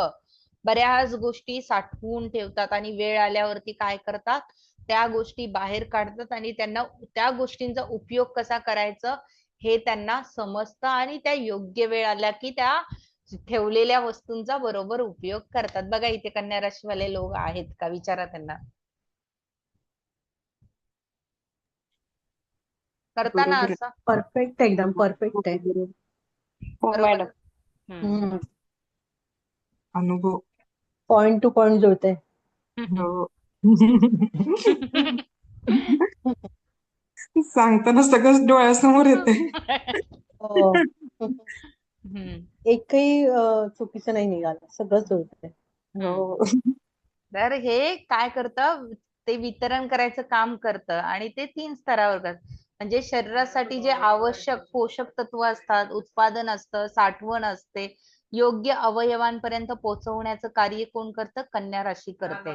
Speaker 4: बऱ्याच गोष्टी साठवून ठेवतात आणि वेळ आल्यावरती काय करतात, त्या गोष्टी बाहेर काढतात आणि त्यांना त्या गोष्टींचा उपयोग कसा करायचा हे त्यांना समजतं आणि त्या योग्य वेळ आल्या की त्या ठेवलेल्या वस्तूंचा बरोबर उपयोग करतात. बघा इथे कन्या राशीवाले लोक आहेत का, विचारा त्यांना. करताना असं
Speaker 5: परफेक्ट, एकदम परफेक्ट आहे.
Speaker 2: हो
Speaker 4: बरोबर.
Speaker 2: मॅडम.
Speaker 6: अनुभव
Speaker 5: पॉइंट टू पॉइंट जुळते.
Speaker 6: हो. सांगताना सगळंच डोळ्यासमोर येते.
Speaker 5: हो.
Speaker 4: हम्म.
Speaker 5: एकही चुकीचं नाही निघालं, सगळं जुळतंय.
Speaker 6: हो.
Speaker 4: तर हे काय करतं, ते वितरण करायचं काम करतं आणि ते 3 स्तरावर करतं. म्हणजे शरीरासाठी जे आवश्यक पोषक तत्व असतात, उत्पादन असतं, साठवण असते, योग्य अवयवांपर्यंत पोहोचवण्याचं कार्य कोण करतं, कन्या राशी करते.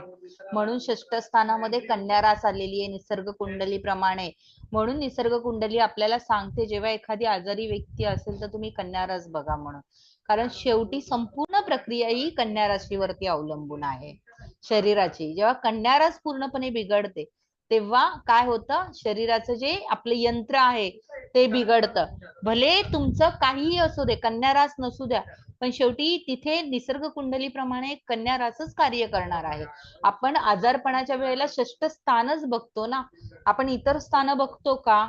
Speaker 4: म्हणून 6ष्ठ स्थानामध्ये कन्या रास आलेली आहे निसर्ग कुंडली प्रमाणे. म्हणून निसर्ग कुंडली आपल्याला सांगते जेव्हा एखादी आजारी व्यक्ती असेल तर तुम्ही कन्या रास बघा म्हणून. कारण शेवटी संपूर्ण प्रक्रिया ही कन्या राशीवरती अवलंबून आहे शरीराची. जेव्हा कन्या रास पूर्णपणे बिघडते तेव्हा काय होतं, शरीराचं जे आपलं यंत्र आहे ते बिघडतं. भले तुमचं काहीही असू दे, कन्या रास नसू द्या, पण शेवटी तिथे निसर्ग कुंडली प्रमाणे कन्या रासच कार्य करणार आहे. आपण आजारपणाच्या वेळेला 6ष्ठ स्थानच बघतो ना, आपण इतर स्थान बघतो का.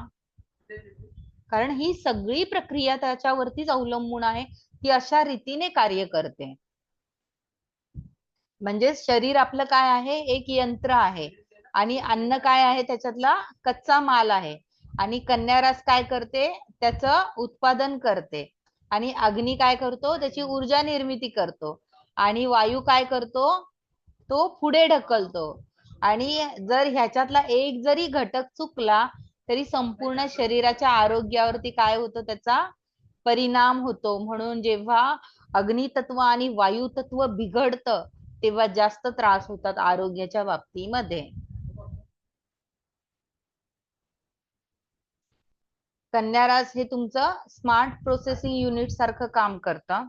Speaker 4: कारण ही सगळी प्रक्रिया त्याच्यावरतीच अवलंबून आहे, ती अशा रीतीने कार्य करते. म्हणजे शरीर आपलं काय आहे, एक यंत्र आहे आणि अन्न काय आहे, त्याच्यातला कच्चा माल आहे. आणि कन्यारास काय करते, त्याचं उत्पादन करते. आणि अग्नी काय करतो, त्याची ऊर्जा निर्मिती करतो. आणि वायू काय करतो, तो पुढे ढकलतो. आणि जर ह्याच्यातला एक जरी घटक चुकला तरी संपूर्ण शरीराच्या आरोग्यावरती काय होतं, त्याचा परिणाम होतो. म्हणून जेव्हा अग्नितत्व आणि वायू तत्व बिघडतं तेव्हा जास्त त्रास होतात आरोग्याच्या बाबतीमध्ये. कन्यारास हे तुमचं स्मार्ट प्रोसेसिंग युनिट सारखं काम करतं.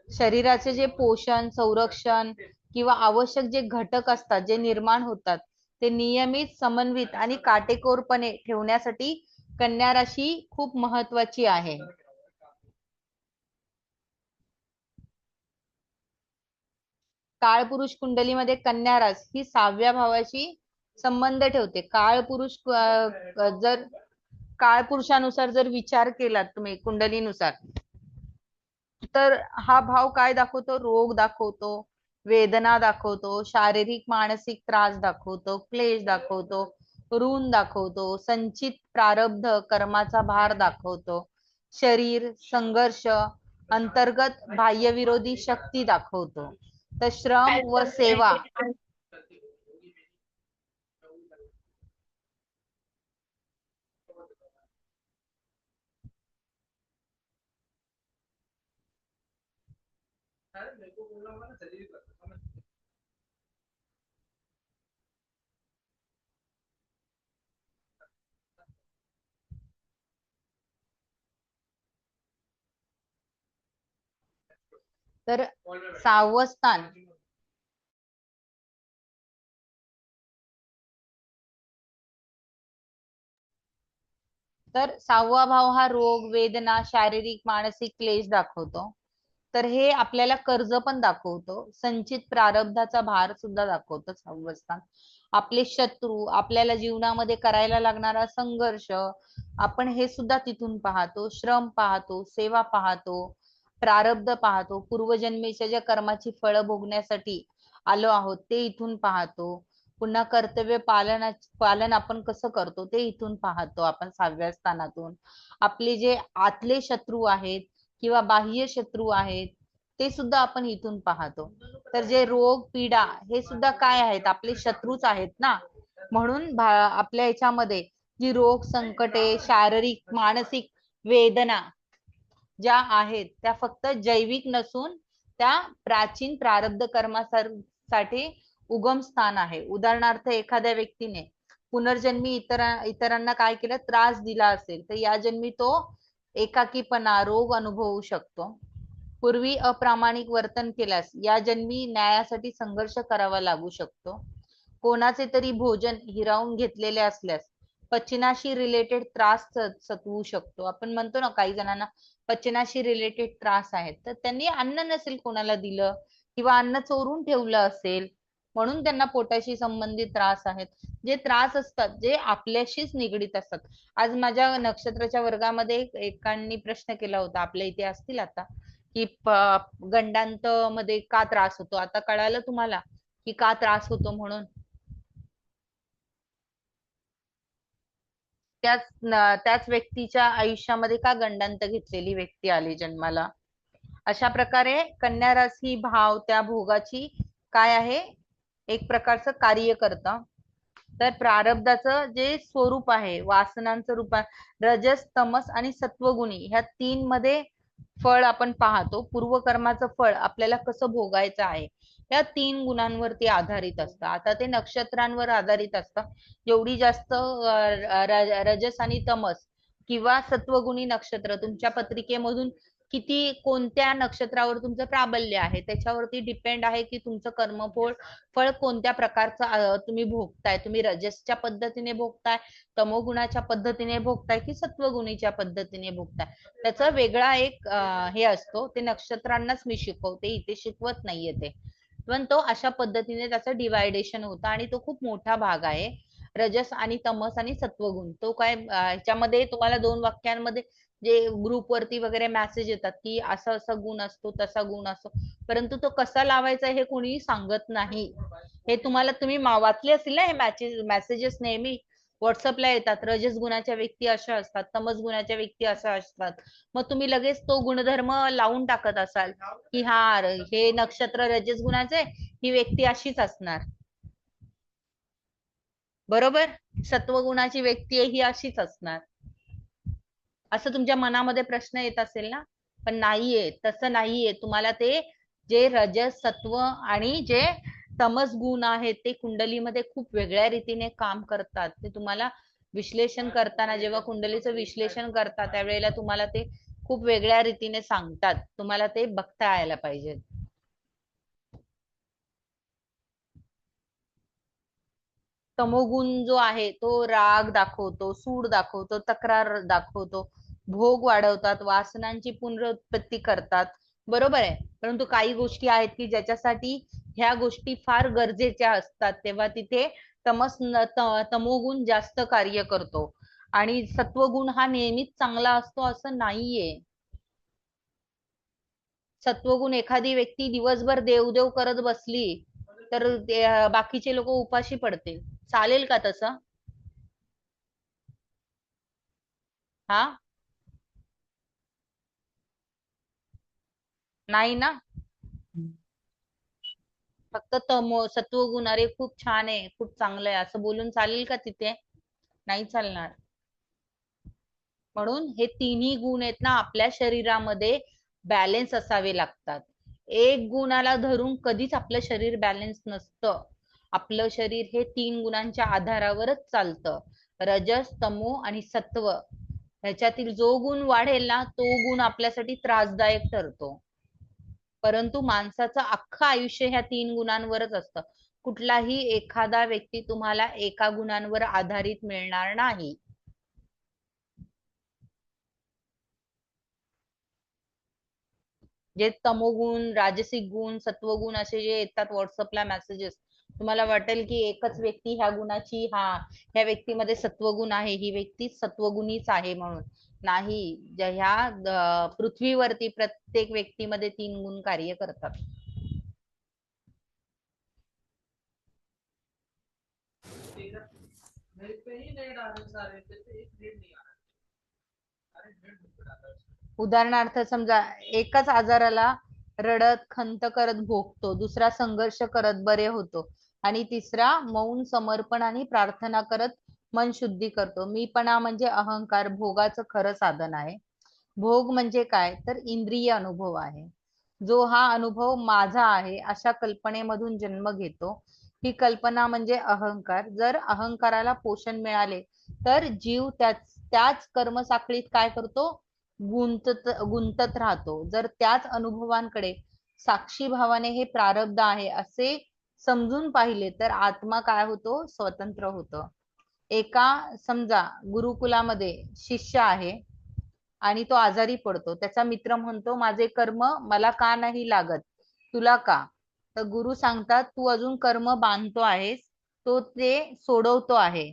Speaker 4: शरीराचे जे पोषण, संरक्षण किंवा आवश्यक जे घटक असतात, जे निर्माण होतात, ते नियमित, समन्वित आणि काटेकोरपणे ठेवण्यासाठी कन्या राशी खूप महत्वाची आहे. काळपुरुष कुंडलीमध्ये कन्या रास ही 6व्या भावाशी संबंध ठेवते. जर काळपुरुषानुसार जर विचार केलात तुम्ही कुंडलीनुसार, तर हा भाव काय दाखवतो, रोग दाखवतो, वेदना दाखवतो, शारीरिक मानसिक त्रास दाखवतो, क्लेश दाखवतो, ऋण दाखवतो, संचित प्रारब्ध कर्माचा भार दाखवतो, शरीर, संघर्ष, अंतर्गत बाह्यविरोधी शक्ती दाखवतो. तर श्रम व सेवा तर 6वं स्थान तर 6वा भाव हा रोग, वेदना, शारीरिक मानसिक क्लेश दाखवतो. तर हे आपल्याला कर्ज पण दाखवतो, संचित प्रारब्धाचा भार सुद्धा दाखवतो 6वं स्थान. आपले शत्रू, आपल्याला जीवनामध्ये करायला लागणारा संघर्ष, आपण हे सुद्धा तिथून पाहतो. श्रम पाहतो, सेवा पाहतो, प्रारब्ध पाहतो, पूर्वजन्मीच्या ज्या कर्माची फळं भोगण्यासाठी आलो आहोत ते इथून पाहतो. पुन्हा कर्तव्य पालन आपण कसं करतो ते इथून पाहतो आपण 6व्या स्थानातून. आपले जे आतले शत्रू आहेत किंवा बाह्य शत्रू आहेत ते सुद्धा आपण इथून पाहतो. तर जे रोग, पीडा हे सुद्धा काय आहेत, आपले शत्रूच आहेत ना. म्हणून आपल्या याच्यामध्ये जी रोग, संकटे, शारीरिक, मानसिक वेदना ज्या आहेत त्या फक्त जैविक नसून त्या प्राचीन प्रारब्ध कर्मासाठी उगम स्थान आहे. उदाहरणार्थ, एखाद्या व्यक्तीने पुनर्जन्मी इतरांना काय केलं, त्रास दिला असेल, तर या जन्मी तो एकाकीपणा, रोग अनुभवू शकतो. पूर्वी अप्रामाणिक वर्तन केल्यास या जन्मी न्यायासाठी संघर्ष करावा लागू शकतो. कोणाचे तरी भोजन हिरावून घेतलेले असल्यास पचनाशी रिलेटेड त्रास सतवू शकतो. आपण म्हणतो ना, काही जणांना पचनाशी रिलेटेड त्रास आहेत, तर त्यांनी अन्न नसेल कोणाला दिलं किंवा अन्न चोरून ठेवलं असेल म्हणून त्यांना पोटाशी संबंधित त्रास आहेत. जे त्रास असतात जे आपल्याशीच निगडीत असतात. आज माझ्या नक्षत्राच्या वर्गामध्ये एकांनी प्रश्न केला होता, आपल्या इथे असतील आता, की गंडांत मध्ये का त्रास होतो. आता कळालं तुम्हाला की का त्रास होतो म्हणून. त्याच व्यक्तीच्या आयुष्यामध्ये का गंडांत घेतलेली व्यक्ती आली जन्माला. अशा प्रकारे कन्या राशी भाव त्या भोगाची काय आहे, एक प्रकारचं कार्य करतं. तर प्रारब्धाचं जे स्वरूप आहे, वासनांचं रूप आहे, रजस, तमस आणि सत्वगुणी ह्या 3 मध्ये फळ आपण पाहतो. पूर्वकर्माचं फळ आपल्याला कसं भोगायचं आहे या 3 गुणांवरती आधारित असतं. आता ते नक्षत्रांवर आधारित असतं. जेवढी जास्त रजस आणि तमस किंवा सत्वगुणी नक्षत्र तुमच्या पत्रिकेमधून किती, कोणत्या नक्षत्रावर तुमचं प्राबल्य आहे त्याच्यावरती डिपेंड आहे की तुमचं फळ कोणत्या प्रकारचं तुम्ही भोगताय. तुम्ही रजसच्या पद्धतीने भोगताय, तमोगुणाच्या पद्धतीने भोगताय की सत्वगुणीच्या पद्धतीने भोगताय. त्याचा वेगळा एक हे असतो. ते नक्षत्रांनाच मी शिकवते, इथे शिकवत नाहीये ते. पण तो अशा पद्धतीने त्याचं डिवायडेशन होतं आणि तो खूप मोठा भाग आहे. रजस आणि तमस आणि सत्वगुण. तो काय ह्याच्यामध्ये तुम्हाला 2 वाक्यांमध्ये जे ग्रुप वरती वगैरे मेसेज येतात की असं असं गुण असतो, तसा गुण असतो, परंतु तो कसा लावायचा हे कोणी सांगत नाही. हे तुम्ही वाचले असतील ना हे मेसेजेस नेहमी व्हॉट्सअपला येतात. रजस गुणाच्या व्यक्ती अशा असतात, तमस गुणाच्या व्यक्ती अशा असतात. मग तुम्ही लगेच तो गुणधर्म लावून टाकत असाल की हा हे नक्षत्र रजस गुणाचे, ही व्यक्ती अशीच असणार. बरोबर. सत्वगुणाची व्यक्ती ही अशीच असणार असं तुमच्या मनामध्ये प्रश्न येत असेल ना. पण नाहीये, तसं नाहीये. तुम्हाला ते जे रजस सत्व आणि जे तमस गुण आहेत ते कुंडलीमध्ये खूप वेगळ्या रीतीने काम करतात. ते तुम्हाला विश्लेषण करताना, जेव्हा कुंडलीचं विश्लेषण करतात त्यावेळेला तुम्हाला ते खूप वेगळ्या रीतीने सांगतात. तुम्हाला ते बघता यायला पाहिजे. तमोगुण जो आहे तो राग दाखवतो, सूड दाखवतो, तक्रार दाखवतो, भोग वाढवतात, वासनांची पुनरुत्पत्ती करतात. बरोबर आहे. परंतु काही गोष्टी आहेत की ज्याच्यासाठी ह्या गोष्टी फार गरजेच्या असतात, तेव्हा तिथे तमोगुण जास्त कार्य करतो. आणि सत्वगुण हा नेहमीच चांगला असतो असं नाहीये. सत्वगुण एखादी व्यक्ती दिवसभर देवदेव करत बसली तर बाकीचे लोक उपाशी पडतील. चालेल का तसं? हा, नाही ना. फक्त सत्वगुण अरे खूप छान आहे, खूप चांगलं आहे असं बोलून चालेल का तिथे? नाही चालणार. म्हणून हे तिन्ही गुण आहेत ना आपल्या शरीरामध्ये बॅलेन्स असावे लागतात. एक गुणाला धरून कधीच आपलं शरीर बॅलेन्स नसतं. आपलं शरीर हे 3 गुणांच्या आधारावरच चालतं. रजस, तमो आणि सत्व ह्याच्यातील जो गुण वाढेल ना तो गुण आपल्यासाठी त्रासदायक ठरतो. परंतु माणसाचं अख्खं आयुष्य ह्या 3 गुणांवरच असतं. कुठलाही एखादा व्यक्ती तुम्हाला एका गुणांवर आधारित मिळणार नाही. जे तमोगुण, राजसिक गुण, सत्वगुण असे जे येतात व्हॉट्सअपला मेसेजेस, तुम्हाला वाटेल की एकच व्यक्ती ह्या गुणाची, ह्या व्यक्तीमध्ये सत्वगुण आहे, ही व्यक्ती सत्वगुणीच आहे म्हणून. नाही. ह्या पृथ्वीवरती प्रत्येक व्यक्तीमध्ये 3 गुण कार्य करतात. उदाहरणार्थ समजा एकाच आजाराला रडत खंत करत भोगतो, दुसरा संघर्ष करत बरे होतो आणि तिसरा मौन समर्पण आणि प्रार्थना करत मन शुद्धी करतो. मीपणा म्हणजे अहंकार भोगाचं खरं साधन आहे. भोग म्हणजे काय तर इंद्रिय अनुभव आहे. जो हा अनुभव माझा आहे अशा कल्पनेमधून जन्म घेतो. ही कल्पना म्हणजे अहंकार. जर अहंकाराला पोषण मिळाले तर जीव त्याच कर्मसाखळीत काय करतो, गुंतत राहतो. जर त्याच अनुभवांकडे साक्षी भावाने हे प्रारब्ध आहे असे समजून पाहिले तर आत्मा काय होतो, स्वतंत्र होतो. एका समजा गुरुकुलामध्ये शिष्य आहे आणि तो आजारी पडतो. त्याचा मित्र म्हणतो माझे कर्म मला का नाही लागत, तुला का? तर गुरु सांगतात तू अजून कर्म बांधतो आहेस, तो ते सोडवतो आहे.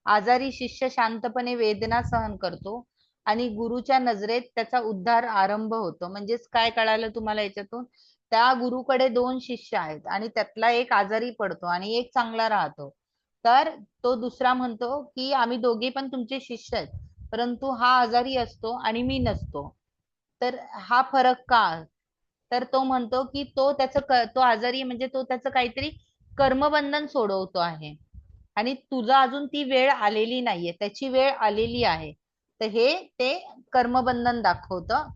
Speaker 4: आजारी शिष्य शांतपणे वेदना सहन करतो आणि गुरुच्या नजरेत त्याचा उद्धार आरंभ होतो. म्हणजेच काय कळालं तुम्हाला याच्यातून? त्या गुरुकडे 2 शिष्य आहेत आणि त्यातला एक आजारी पडतो आणि एक चांगला राहतो. तर तो दुसरा म्हणतो की आम्ही दोघे पण तुमचे शिष्य आहेत, परंतु हा आजारी असतो आणि मी नसतो. तर हा फरक का? तर तो म्हणतो की तो आजारी म्हणजे तो त्याचं काहीतरी कर्मबंधन सोडवतो आहे आणि तुझा अजून ती वेळ आलेली नाहीये, त्याची वेळ आलेली आहे. तर हे ते कर्मबंधन दाखवतं.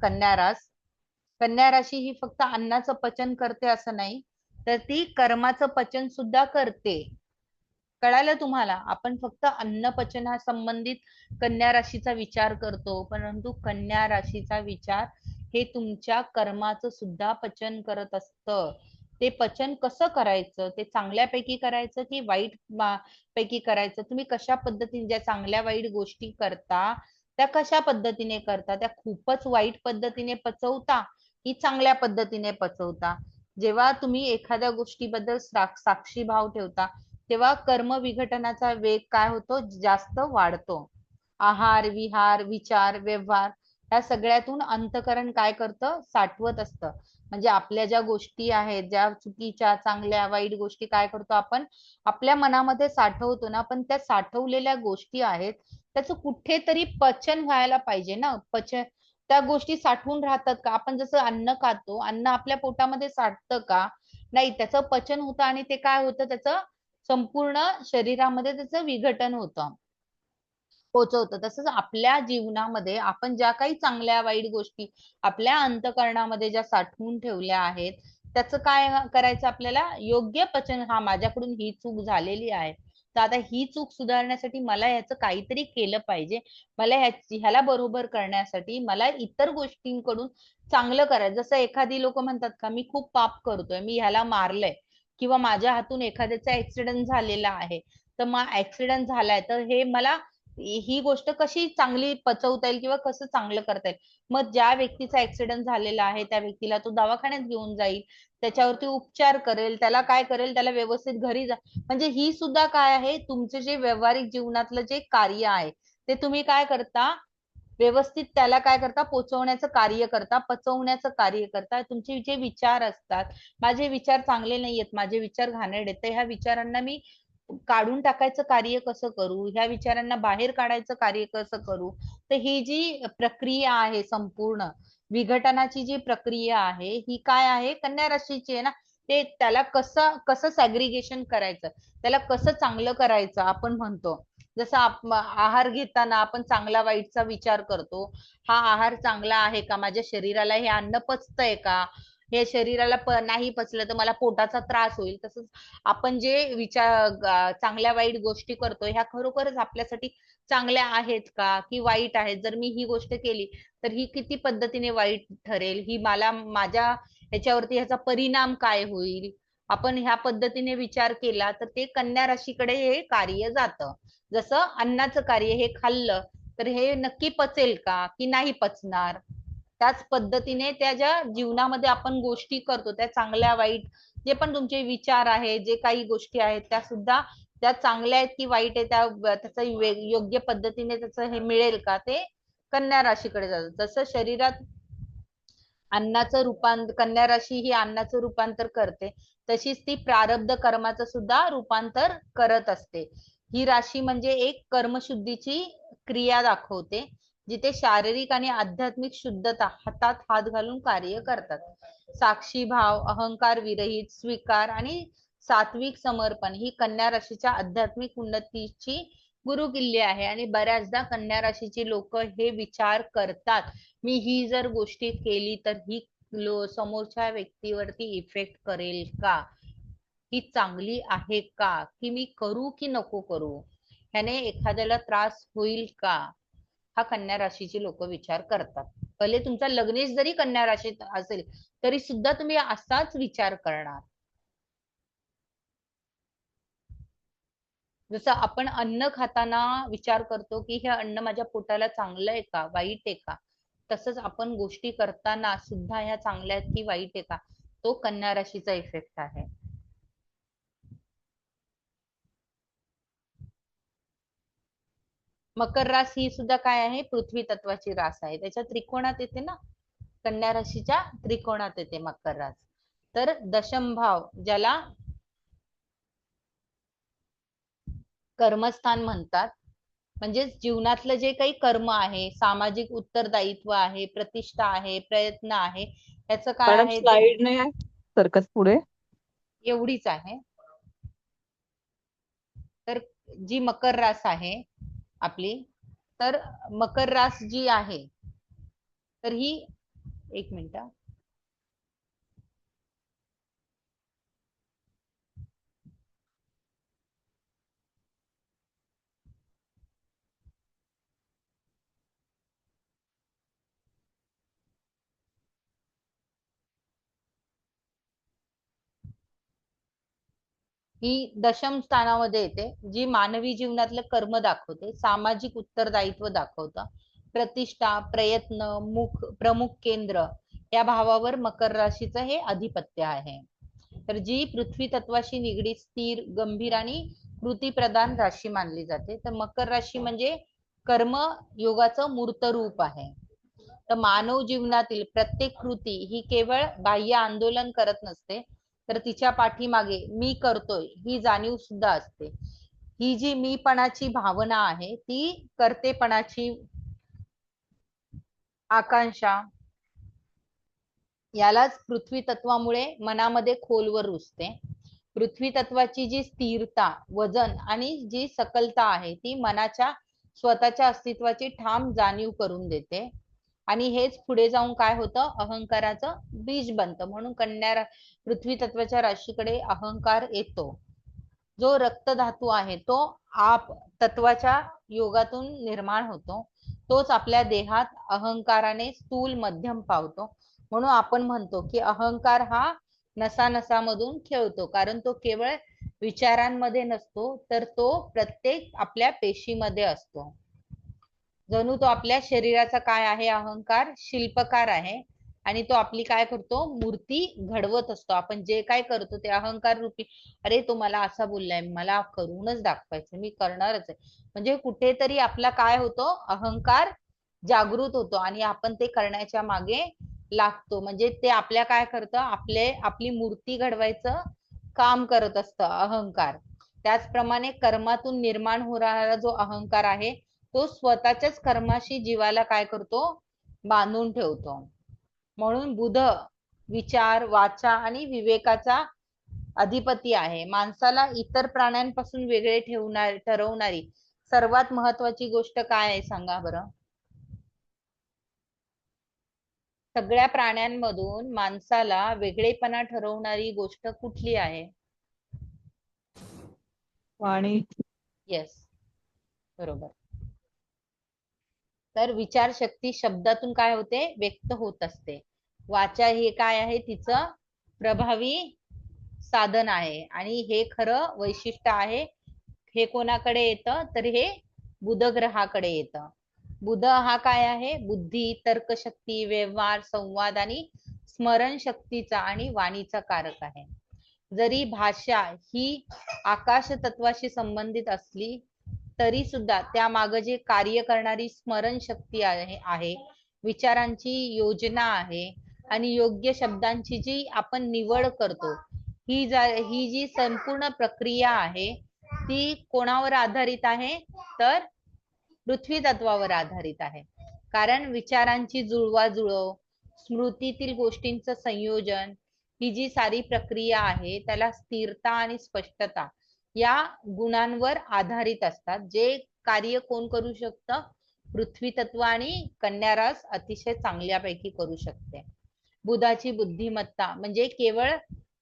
Speaker 4: कन्या राशी ही फक्त अन्नाचं पचन करते असं नाही, तर ती कर्माचं पचन सुद्धा करते. कळालं तुम्हाला? आपण फक्त अन्न पचना संबंधित कन्या राशीचा विचार करतो, परंतु कन्या राशीचा विचार हे तुमच्या कर्माचं सुद्धा पचन करत असतं. ते पचन कसं करायचं, ते चांगल्यापैकी करायचं की वाईट पैकी करायचं, तुम्ही कशा पद्धतीने ज्या चांगल्या वाईट गोष्टी करता त्या कशा पद्धतीने करता, त्या खूपच वाईट पद्धतीने पचवता की चांगल्या पद्धतीने पचवता. जेव्हा तुम्ही एखाद्या गोष्टीबद्दल साक्षी भाव ठेवता तेव्हा कर्म विघटनाचा वेग काय होतो, जास्त वाढतो. आहार, विहार, विचार, व्यवहार या सगळ्यातून अंतःकरण काय करतं, साठवत असतं. म्हणजे आपल्या ज्या गोष्टी आहेत, ज्या चुकीच्या, चांगल्या, वाईट गोष्टी काय करतो आपण आपल्या मनामध्ये साठवतो ना, पण त्या साठवलेल्या गोष्टी आहेत त्याचं कुठेतरी पचन व्हायला पाहिजे ना. त्या गोष्टी साठवून राहतात का? आपण जसं अन्न खातो, अन्न आपल्या पोटामध्ये साठतं का? नाही, त्याचं पचन होतं आणि ते काय होतं, त्याचं संपूर्ण शरीरामध्ये त्याचं विघटन होतं, पोहोचवतं. तसंच आपल्या जीवनामध्ये आपण ज्या काही चांगल्या वाईट गोष्टी आपल्या अंतःकरणामध्ये ज्या साठवून ठेवल्या आहेत, त्याचं काय करायचं आपल्याला, योग्य पचन. हा, माझ्याकडून ही चूक झालेली आहे, तर आता ही चूक सुधारण्यासाठी मला ह्याचं काहीतरी केलं पाहिजे. मला ह्याला बरोबर करण्यासाठी मला इतर गोष्टींकडून चांगलं करायचं. जसं एखादी लोक म्हणतात का, मी खूप पाप करतोय, मी ह्याला मारलंय, किंवा माझ्या हातून एखाद्याचा ऍक्सिडेंट झालेला आहे, तर मग ऍक्सिडेंट झालाय, तर हे मला ही गोष्ट कशी चांगली पचवता येईल किंवा कसं चांगलं करता येईल. मग ज्या व्यक्तीचा ऍक्सिडेंट झालेला आहे त्या व्यक्तीला तो दवाखान्यात घेऊन जाईल, त्याच्यावरती उपचार करेल, त्याला काय करेल, त्याला व्यवस्थित घरी जा. म्हणजे ही सुद्धा काय आहे, तुमचे जे व्यावहारिक जीवनातलं जे कार्य आहे ते तुम्ही काय करता, व्यवस्थित त्याला काय करता, पोचवण्याचं कार्य करता, पचवण्याचं कार्य करता. तुमचे जे विचार असतात, माझे विचार चांगले नाहीयेत, माझे विचार घाणेरडे आहेत, ह्या विचारांना मी काढून टाकायचं कार्य कसं करू, ह्या विचारांना बाहेर काढायचं कार्य कसं करू. तर ही जी प्रक्रिया आहे, संपूर्ण विघटनाची जी प्रक्रिया आहे, ही काय आहे, कन्या राशीची आहे ना. ते त्याला कसं कसं सॅग्रिगेशन करायचं, त्याला कसं चांगलं करायचं आपण म्हणतो. जसं आहार घेताना आपण चांगला वाईटचा विचार करतो. हा आहार चांगला आहे का, माझ्या शरीराला हे अन्न पचतंय का, हे शरीराला नाही पचलं तर मला पोटाचा त्रास होईल. तसंच आपण जे चांगल्या वाईट गोष्टी करतो, ह्या खरोखरच आपल्यासाठी चांगल्या आहेत का की वाईट आहेत. जर मी ही गोष्ट केली तर ही किती पद्धतीने वाईट ठरेल, ही मला माझ्या ह्याच्यावरती ह्याचा परिणाम काय होईल. आपण ह्या पद्धतीने विचार केला तर ते कन्या राशीकडे हे कार्य जातं. जसं अन्नाचं कार्य, हे खाल्लं तर हे नक्की पचेल का की नाही पचणार. त्याच पद्धतीने त्या ज्या जीवनामध्ये आपण गोष्टी करतो, त्या चांगल्या वाईट जे पण तुमचे विचार आहेत, जे काही गोष्टी आहेत, त्या सुद्धा त्या चांगल्या आहेत की वाईट आहे, त्याचा योग्य पद्धतीने त्याचं हे मिळेल का, ते कन्या राशीकडे जातं. जसं शरीरात अन्नाचं रूपांतर, कन्या राशी ही अन्नाचं रूपांतर करते, तशीच ती प्रारब्ध कर्माचं सुद्धा रूपांतर करत असते. ही राशी म्हणजे एक कर्मशुद्धीची क्रिया दाखवते, जिथे शारीरिक आणि आध्यात्मिक शुद्धता हातात हात घालून कार्य करतात. साक्षी भाव, अहंकार विरहित स्वीकार आणि सात्विक समर्पण ही कन्या राशीच्या आध्यात्मिक उन्नतीची गुरुकिल्ली आहे. आणि बऱ्याचदा कन्या राशीची लोक हे विचार करतात, मी ही जर गोष्टी केली तर ही समोरच्या व्यक्तीवरती इफेक्ट करेल का, ही चांगली आहे का, की मी करू की नको करू, ह्याने एखाद्याला त्रास होईल का. हा कन्या राशीची लोक विचार करतात. भले तुमचा लग्नेश जरी कन्या राशीत असेल तरी सुद्धा तुम्ही असाच विचार करणार. जसं आपण अन्न खाताना विचार करतो की हे अन्न माझ्या पोटाला चांगलं आहे का वाईट आहे का, तसंच आपण गोष्टी करताना सुद्धा ह्या चांगल्या आहेत की वाईट आहे का, तो कन्या राशीचा इफेक्ट आहे. मकर रास ही सुद्धा काय आहे, पृथ्वी तत्वाची रास आहे. त्याच्या त्रिकोणात येते ना, कन्या राशीच्या त्रिकोणात येते मकर रास. तर दशम भाव, ज्याला कर्मस्थान म्हणतात, म्हणजे जीवनातलं जे काही कर्म आहे, सामाजिक उत्तरदायित्व आहे, प्रतिष्ठा आहे, प्रयत्न आहे, याचं काय
Speaker 6: मॅडम
Speaker 4: आहे,
Speaker 6: स्लाइड नाही आहे सरकत पुढे.
Speaker 4: एवढीच आहे. तर जी मकर रास आहे आपली, तर मकर रास जी आहे तर ही, एक मिनिट, ही दशम स्थानामध्ये येते, जी मानवी जीवनातलं कर्म दाखवते, सामाजिक उत्तरदायित्व दाखवतं, प्रतिष्ठा, प्रयत्न, प्रमुख केंद्र या भावावर मकर राशीचं हे अधिपत्य आहे. तर जी पृथ्वी तत्वाशी निगडीत स्थिर, गंभीर आणि कृतीप्रधान राशी मानली जाते. तर मकर राशी म्हणजे कर्म योगाचं मूर्त रूप आहे. तर मानव जीवनातील प्रत्येक कृती ही केवळ बाह्य आंदोलन करत नसते, तर तिच्या पाठीमागे मी करतोय ही जाणीव सुद्धा असते. ही जी मीपणाची भावना आहे ती कर्तेपणाची आकांक्षा यालाच पृथ्वी तत्वामुळे मनामध्ये खोलवर रुजते. पृथ्वी तत्वाची जी स्थिरता, वजन आणि जी सकलता आहे ती मनाच्या स्वतःच्या अस्तित्वाची ठाम जाणीव करून देते. आणि हेच पुढे जाऊन काय होतं, अहंकाराचं बीज बनतं. म्हणून पृथ्वी तत्वाच्या राशीकडे अहंकार येतो. जो रक्त धातू आहे तो आप तत्वाच्या योगातून निर्माण होतो. तोच आपल्या देहात अहंकाराने स्थूल मध्यम पावतो. म्हणून आपण म्हणतो की अहंकार हा नसानसामधून खेळतो, कारण तो केवळ विचारांमध्ये नसतो, तर तो प्रत्येक आपल्या पेशीमध्ये असतो. जणू तो आपल्या शरीराचा काय आहे, अहंकार शिल्पकार आहे. आणि तो आपली काय करतो, मूर्ती घडवत असतो. आपण जे काय करतो ते अहंकार रूपी, अरे तो मला असा बोललाय, मला करूनच दाखवायचं, मी करणारच आहे. म्हणजे कुठेतरी आपला काय होतो, अहंकार जागृत होतो आणि आपण ते करण्याच्या मागे लागतो. म्हणजे ते आपल्या काय करतं, आपली मूर्ती घडवायचं काम करत असतं अहंकार. त्याचप्रमाणे कर्मातून निर्माण होणारा जो अहंकार आहे तो स्वतःच्याच कर्माशी जीवाला काय करतो, बांधून ठेवतो. म्हणून बुध विचार, वाचा आणि विवेकाचा अधिपती आहे. माणसाला इतर प्राण्यांपासून वेगळे ठरवणारी सर्वात महत्वाची गोष्ट काय आहे सांगा बरं. सगळ्या प्राण्यांमधून माणसाला वेगळेपणा ठरवणारी गोष्ट कुठली आहे?
Speaker 6: वाणी.
Speaker 4: येस, बरोबर. तर विचारशक्ती शब्दातून काय होते, व्यक्त होत असते. वाचा हे काय आहे, तिचं प्रभावी साधन आहे. आणि हे खरं वैशिष्ट्य आहे. हे कोणाकडे येतं, तर हे बुध ग्रहाकडे येतं. बुध हा काय आहे, बुद्धी, तर्कशक्ती, व्यवहार, संवाद आणि स्मरण शक्तीचा आणि वाणीचा कारक आहे. जरी भाषा ही आकाश तत्वाशी संबंधित असली तरी सुद्धा त्यामागे जे कार्य करणारी स्मरण शक्ती आहे, विचारांची योजना आहे आणि योग्य शब्दांची जी आपण निवड करतो, ही जी संपूर्ण प्रक्रिया आहे ती कोणावर आधारित आहे, तर पृथ्वी तत्वावर आधारित आहे. कारण विचारांची जुळवाजुळव, स्मृतीतील गोष्टींचं संयोजन, ही जी सारी प्रक्रिया आहे त्याला स्थिरता आणि स्पष्टता या गुणांवर आधारित असतात. जे कार्य कोण करू शकतं, पृथ्वी तत्व आणि कन्या रास अतिशय चांगल्यापैकी करू शकते. बुधाची बुद्धिमत्ता म्हणजे केवळ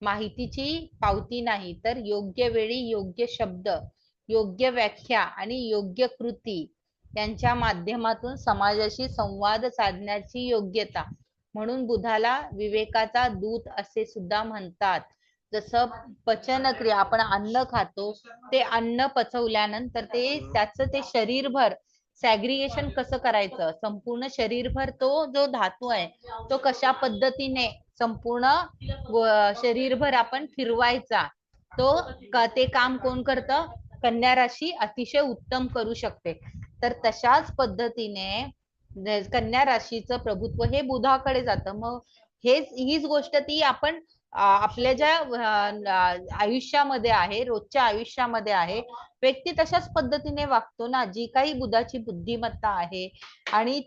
Speaker 4: माहितीची पावती नाही, तर योग्य वेळी योग्य शब्द, योग्य व्याख्या आणि योग्य कृती यांच्या माध्यमातून समाजाशी संवाद साधण्याची योग्यता. म्हणून बुधाला विवेकाचा दूत असे सुद्धा म्हणतात. जसं पचनक्रिया, आपण अन्न खातो, ते अन्न पचवल्यानंतर त्याचं ते शरीरभर सॅग्रिगेशन कसं करायचं, संपूर्ण शरीरभर तो जो धातू आहे तो कशा पद्धतीने संपूर्ण शरीरभर आपण फिरवायचा, ते काम कोण करतं, कन्या राशी अतिशय उत्तम करू शकते. तर तशाच पद्धतीने कन्या राशीचं प्रभुत्व हे बुधाकडे जातं. मग हीच गोष्ट ती आपण आपल्या ज्या आयुष्यामध्ये आहे, रोजच्या आयुष्यामध्ये आहे, व्यक्ती तशाच पद्धतीने वागतो ना. जी काही बुधाची बुद्धिमत्ता आहे आणि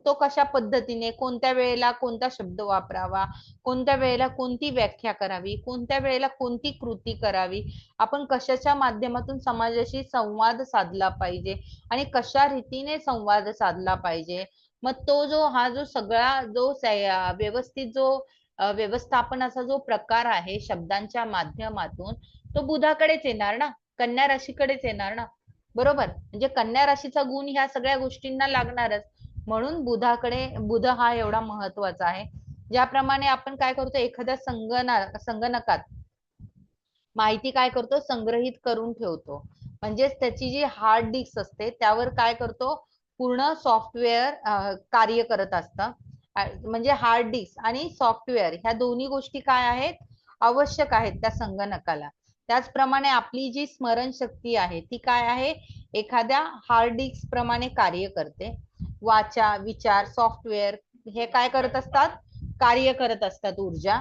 Speaker 4: तो कशा पद्धतीने कोणत्या वेळेला कोणता शब्द वापरावा, कोणत्या वेळेला कोणती व्याख्या करावी, कोणत्या वेळेला कोणती कृती करावी, आपण कशाच्या माध्यमातून समाजाशी संवाद साधला पाहिजे आणि कशा रीतीने संवाद साधला पाहिजे. मग हा जो सगळा जो व्यवस्थित जो व्यवस्थापनाचा जो प्रकार आहे शब्दांच्या माध्यमातून, तो बुधाकडेच येणार ना, कन्या राशीकडेच येणार ना, बरोबर. म्हणजे कन्या राशीचा गुण ह्या सगळ्या गोष्टींना लागणारच. म्हणून बुध हा एवढा महत्वाचा आहे. ज्याप्रमाणे आपण काय करतो, एखाद्या संगणकात माहिती काय करतो, संग्रहित करून ठेवतो. म्हणजेच त्याची जी हार्ड डिस्क असते त्यावर काय करतो, पूर्ण सॉफ्टवेअर कार्य करत असतं. म्हणजे हार्ड डिस्क आणि सॉफ्टवेअर ह्या दोन्ही गोष्टी काय आहेत, आवश्यक आहेत त्या संगणकाला. त्याचप्रमाणे आपली जी स्मरणशक्ती आहे ती काय आहे, एखाद्या हार्ड डिस्क प्रमाणे कार्य करते. वाचा, विचार, सॉफ्टवेअर हे काय करत असतात, कार्य करत असतात. ऊर्जा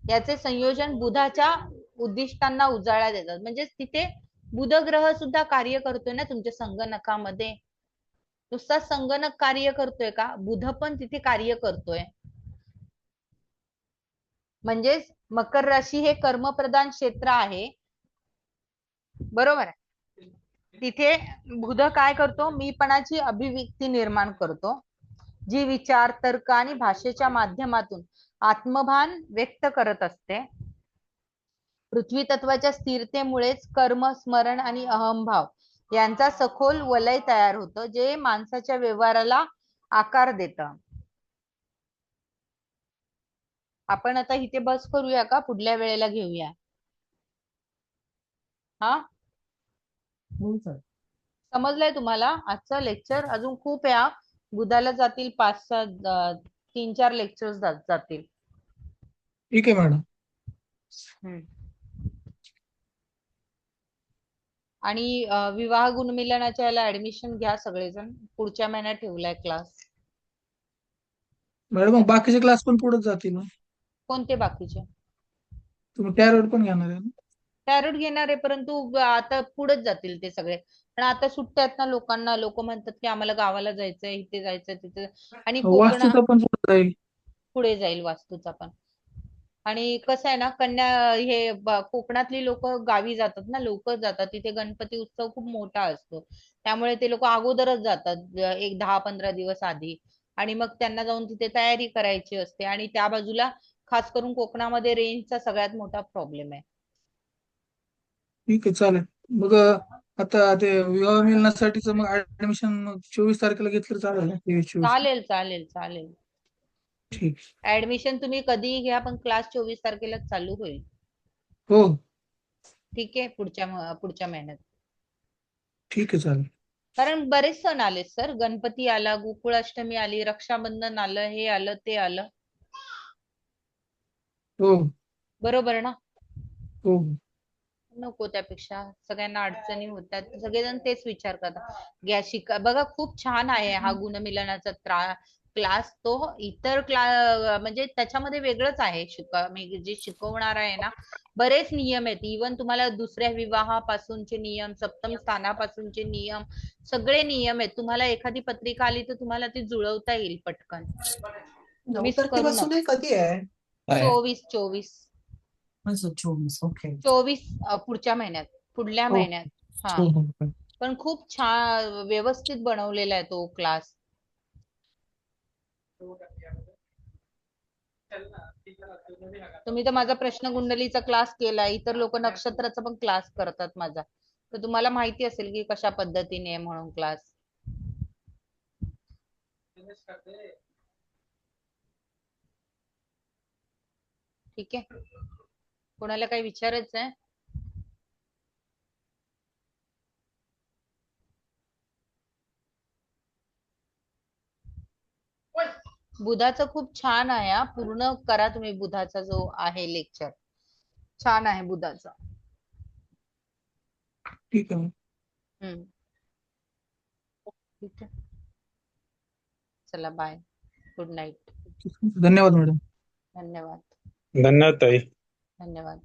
Speaker 4: याचे संयोजन बुधाच्या उद्दिष्टांना उजाळा देतात. म्हणजे तिथे बुध ग्रह सुद्धा कार्य करतोय ना तुमच्या संगणकामध्ये. नुसता संगणक कार्य करतोय का, बुध पण तिथे कार्य करतोय. म्हणजेच मकर राशी हे कर्मप्रधान क्षेत्र आहे, बरोबर आहे. तिथे बुध काय करतो, मीपणाची अभिव्यक्ती निर्माण करतो, जी विचार, तर्क आणि भाषेच्या माध्यमातून आत्मभान व्यक्त करत असते. पृथ्वी तत्वाच्या स्थिरतेमुळेच कर्म, स्मरण आणि अहंभाव यांचा सखोल वलय तयार होतं, जे माणसाच्या व्यवहाराला आकार देतं. आपण आता इथे बस करूया का, पुढल्या वेळेला घेऊया? हा, समजलंय तुम्हाला आजचं लेक्चर? अजून खूप आहे. बुधाला जातील 5-6 3-4 लेक्चर्स जातील.
Speaker 7: ठीक आहे मॅडम.
Speaker 4: आणि विवाह गुणमिलनाच्या याला ऍडमिशन घ्या सगळेजण. पुढच्या महिन्यात ठेवलाय क्लास.
Speaker 7: मॅडम मग बाकीचे क्लास पण पुढे जातील ना?
Speaker 4: कोणते बाकीचे?
Speaker 7: तुम्ही टॅरोड पण घेणार आहे ना?
Speaker 4: टॅरोट घेणार आहे, परंतु आता पुढेच जातील ते सगळे. पण आता सुट्ट्या आहेत ना लोकांना. लोक म्हणतात की आम्हाला गावाला जायचंय, इथे जायचंय, तिथे. आणि कोकण
Speaker 7: वास्तूचा पण पुढे जाईल.
Speaker 4: पुढे जाईल, वास्तूचा पण. आणि कसं आहे ना, कोकणातली लोक गावी जातात ना, लोक जातात तिथे. गणपती उत्सव खूप मोठा असतो, त्यामुळे ते लोक अगोदरच जातात, एक 10-15 दिवस आधी. आणि मग त्यांना जाऊन तिथे तयारी करायची असते. आणि त्या बाजूला खास करून कोकणामध्ये रेंजचा सगळ्यात मोठा प्रॉब्लेम आहे.
Speaker 7: ठीक आहे, चालेल. मग आता ते विवाह मिलनासाठीच मग ऍडमिशन 24 तारखेला घेतलं चालेल ना? 23-24.
Speaker 4: चालेल चालेल चालेल.
Speaker 7: ठीक.
Speaker 4: ऍडमिशन तुम्ही कधीही घ्या, पण क्लास 24 तारखेला चालू होईल.
Speaker 7: हो,
Speaker 4: ठीक आहे, पुढच्या महिन्यात.
Speaker 7: ठीक आहे, चालेल.
Speaker 4: कारण बरेच सण आले सर. गणपती आला, गोकुळाष्टमी आली, रक्षाबंधन आलं, हे आलं, ते आलं.
Speaker 7: हो
Speaker 4: बरोबर ना?
Speaker 7: हो.
Speaker 4: नको त्यापेक्षा. सगळ्यांना अडचणी होतात, सगळेजण तेच विचार करतात. शिका बघा, खूप छान आहे हा गुणमिलनाचा क्लास. तो इतर क्लास म्हणजे त्याच्यामध्ये वेगळंच आहे. जे शिकवणार आहे ना, बरेच नियम आहेत. इवन तुम्हाला दुसऱ्या विवाहापासूनचे नियम, सप्तम स्थानापासूनचे नियम, सगळे नियम आहेत. तुम्हाला एखादी पत्रिका आली तर तुम्हाला ती जुळवता येईल पटकन.
Speaker 8: 9
Speaker 4: मिस करू
Speaker 8: तारखेपासून
Speaker 4: नका.
Speaker 8: हे कधी आहे?
Speaker 4: 24
Speaker 8: 24 ओके.
Speaker 4: 24 पुढच्या महिन्यात, पुढल्या
Speaker 8: हो.
Speaker 4: महिन्यात. हा,
Speaker 7: हो हो.
Speaker 4: पण खूप छान व्यवस्थित बनवलेला आहे तो क्लास. तुम्ही तर माझा प्रश्नकुंडलीचा क्लास केला, इतर लोक नक्षत्राचा पण क्लास करतात माझा, तर तुम्हाला माहिती असेल की कशा पद्धतीने आहे म्हणून क्लास. ठीक आहे, कोणाला काही विचारायचं आहे? बुधाचं खूप छान आहे हा. पूर्ण करा तुम्ही बुधाचा जो आहे लेक्चर, छान आहे बुधाचा.
Speaker 7: ठीक आहे.
Speaker 4: ठीक आहे, चला बाय, गुड नाईट.
Speaker 7: धन्यवाद मॅडम.
Speaker 4: धन्यवाद.
Speaker 9: धन्यवाद ताई.
Speaker 4: धन्यवाद.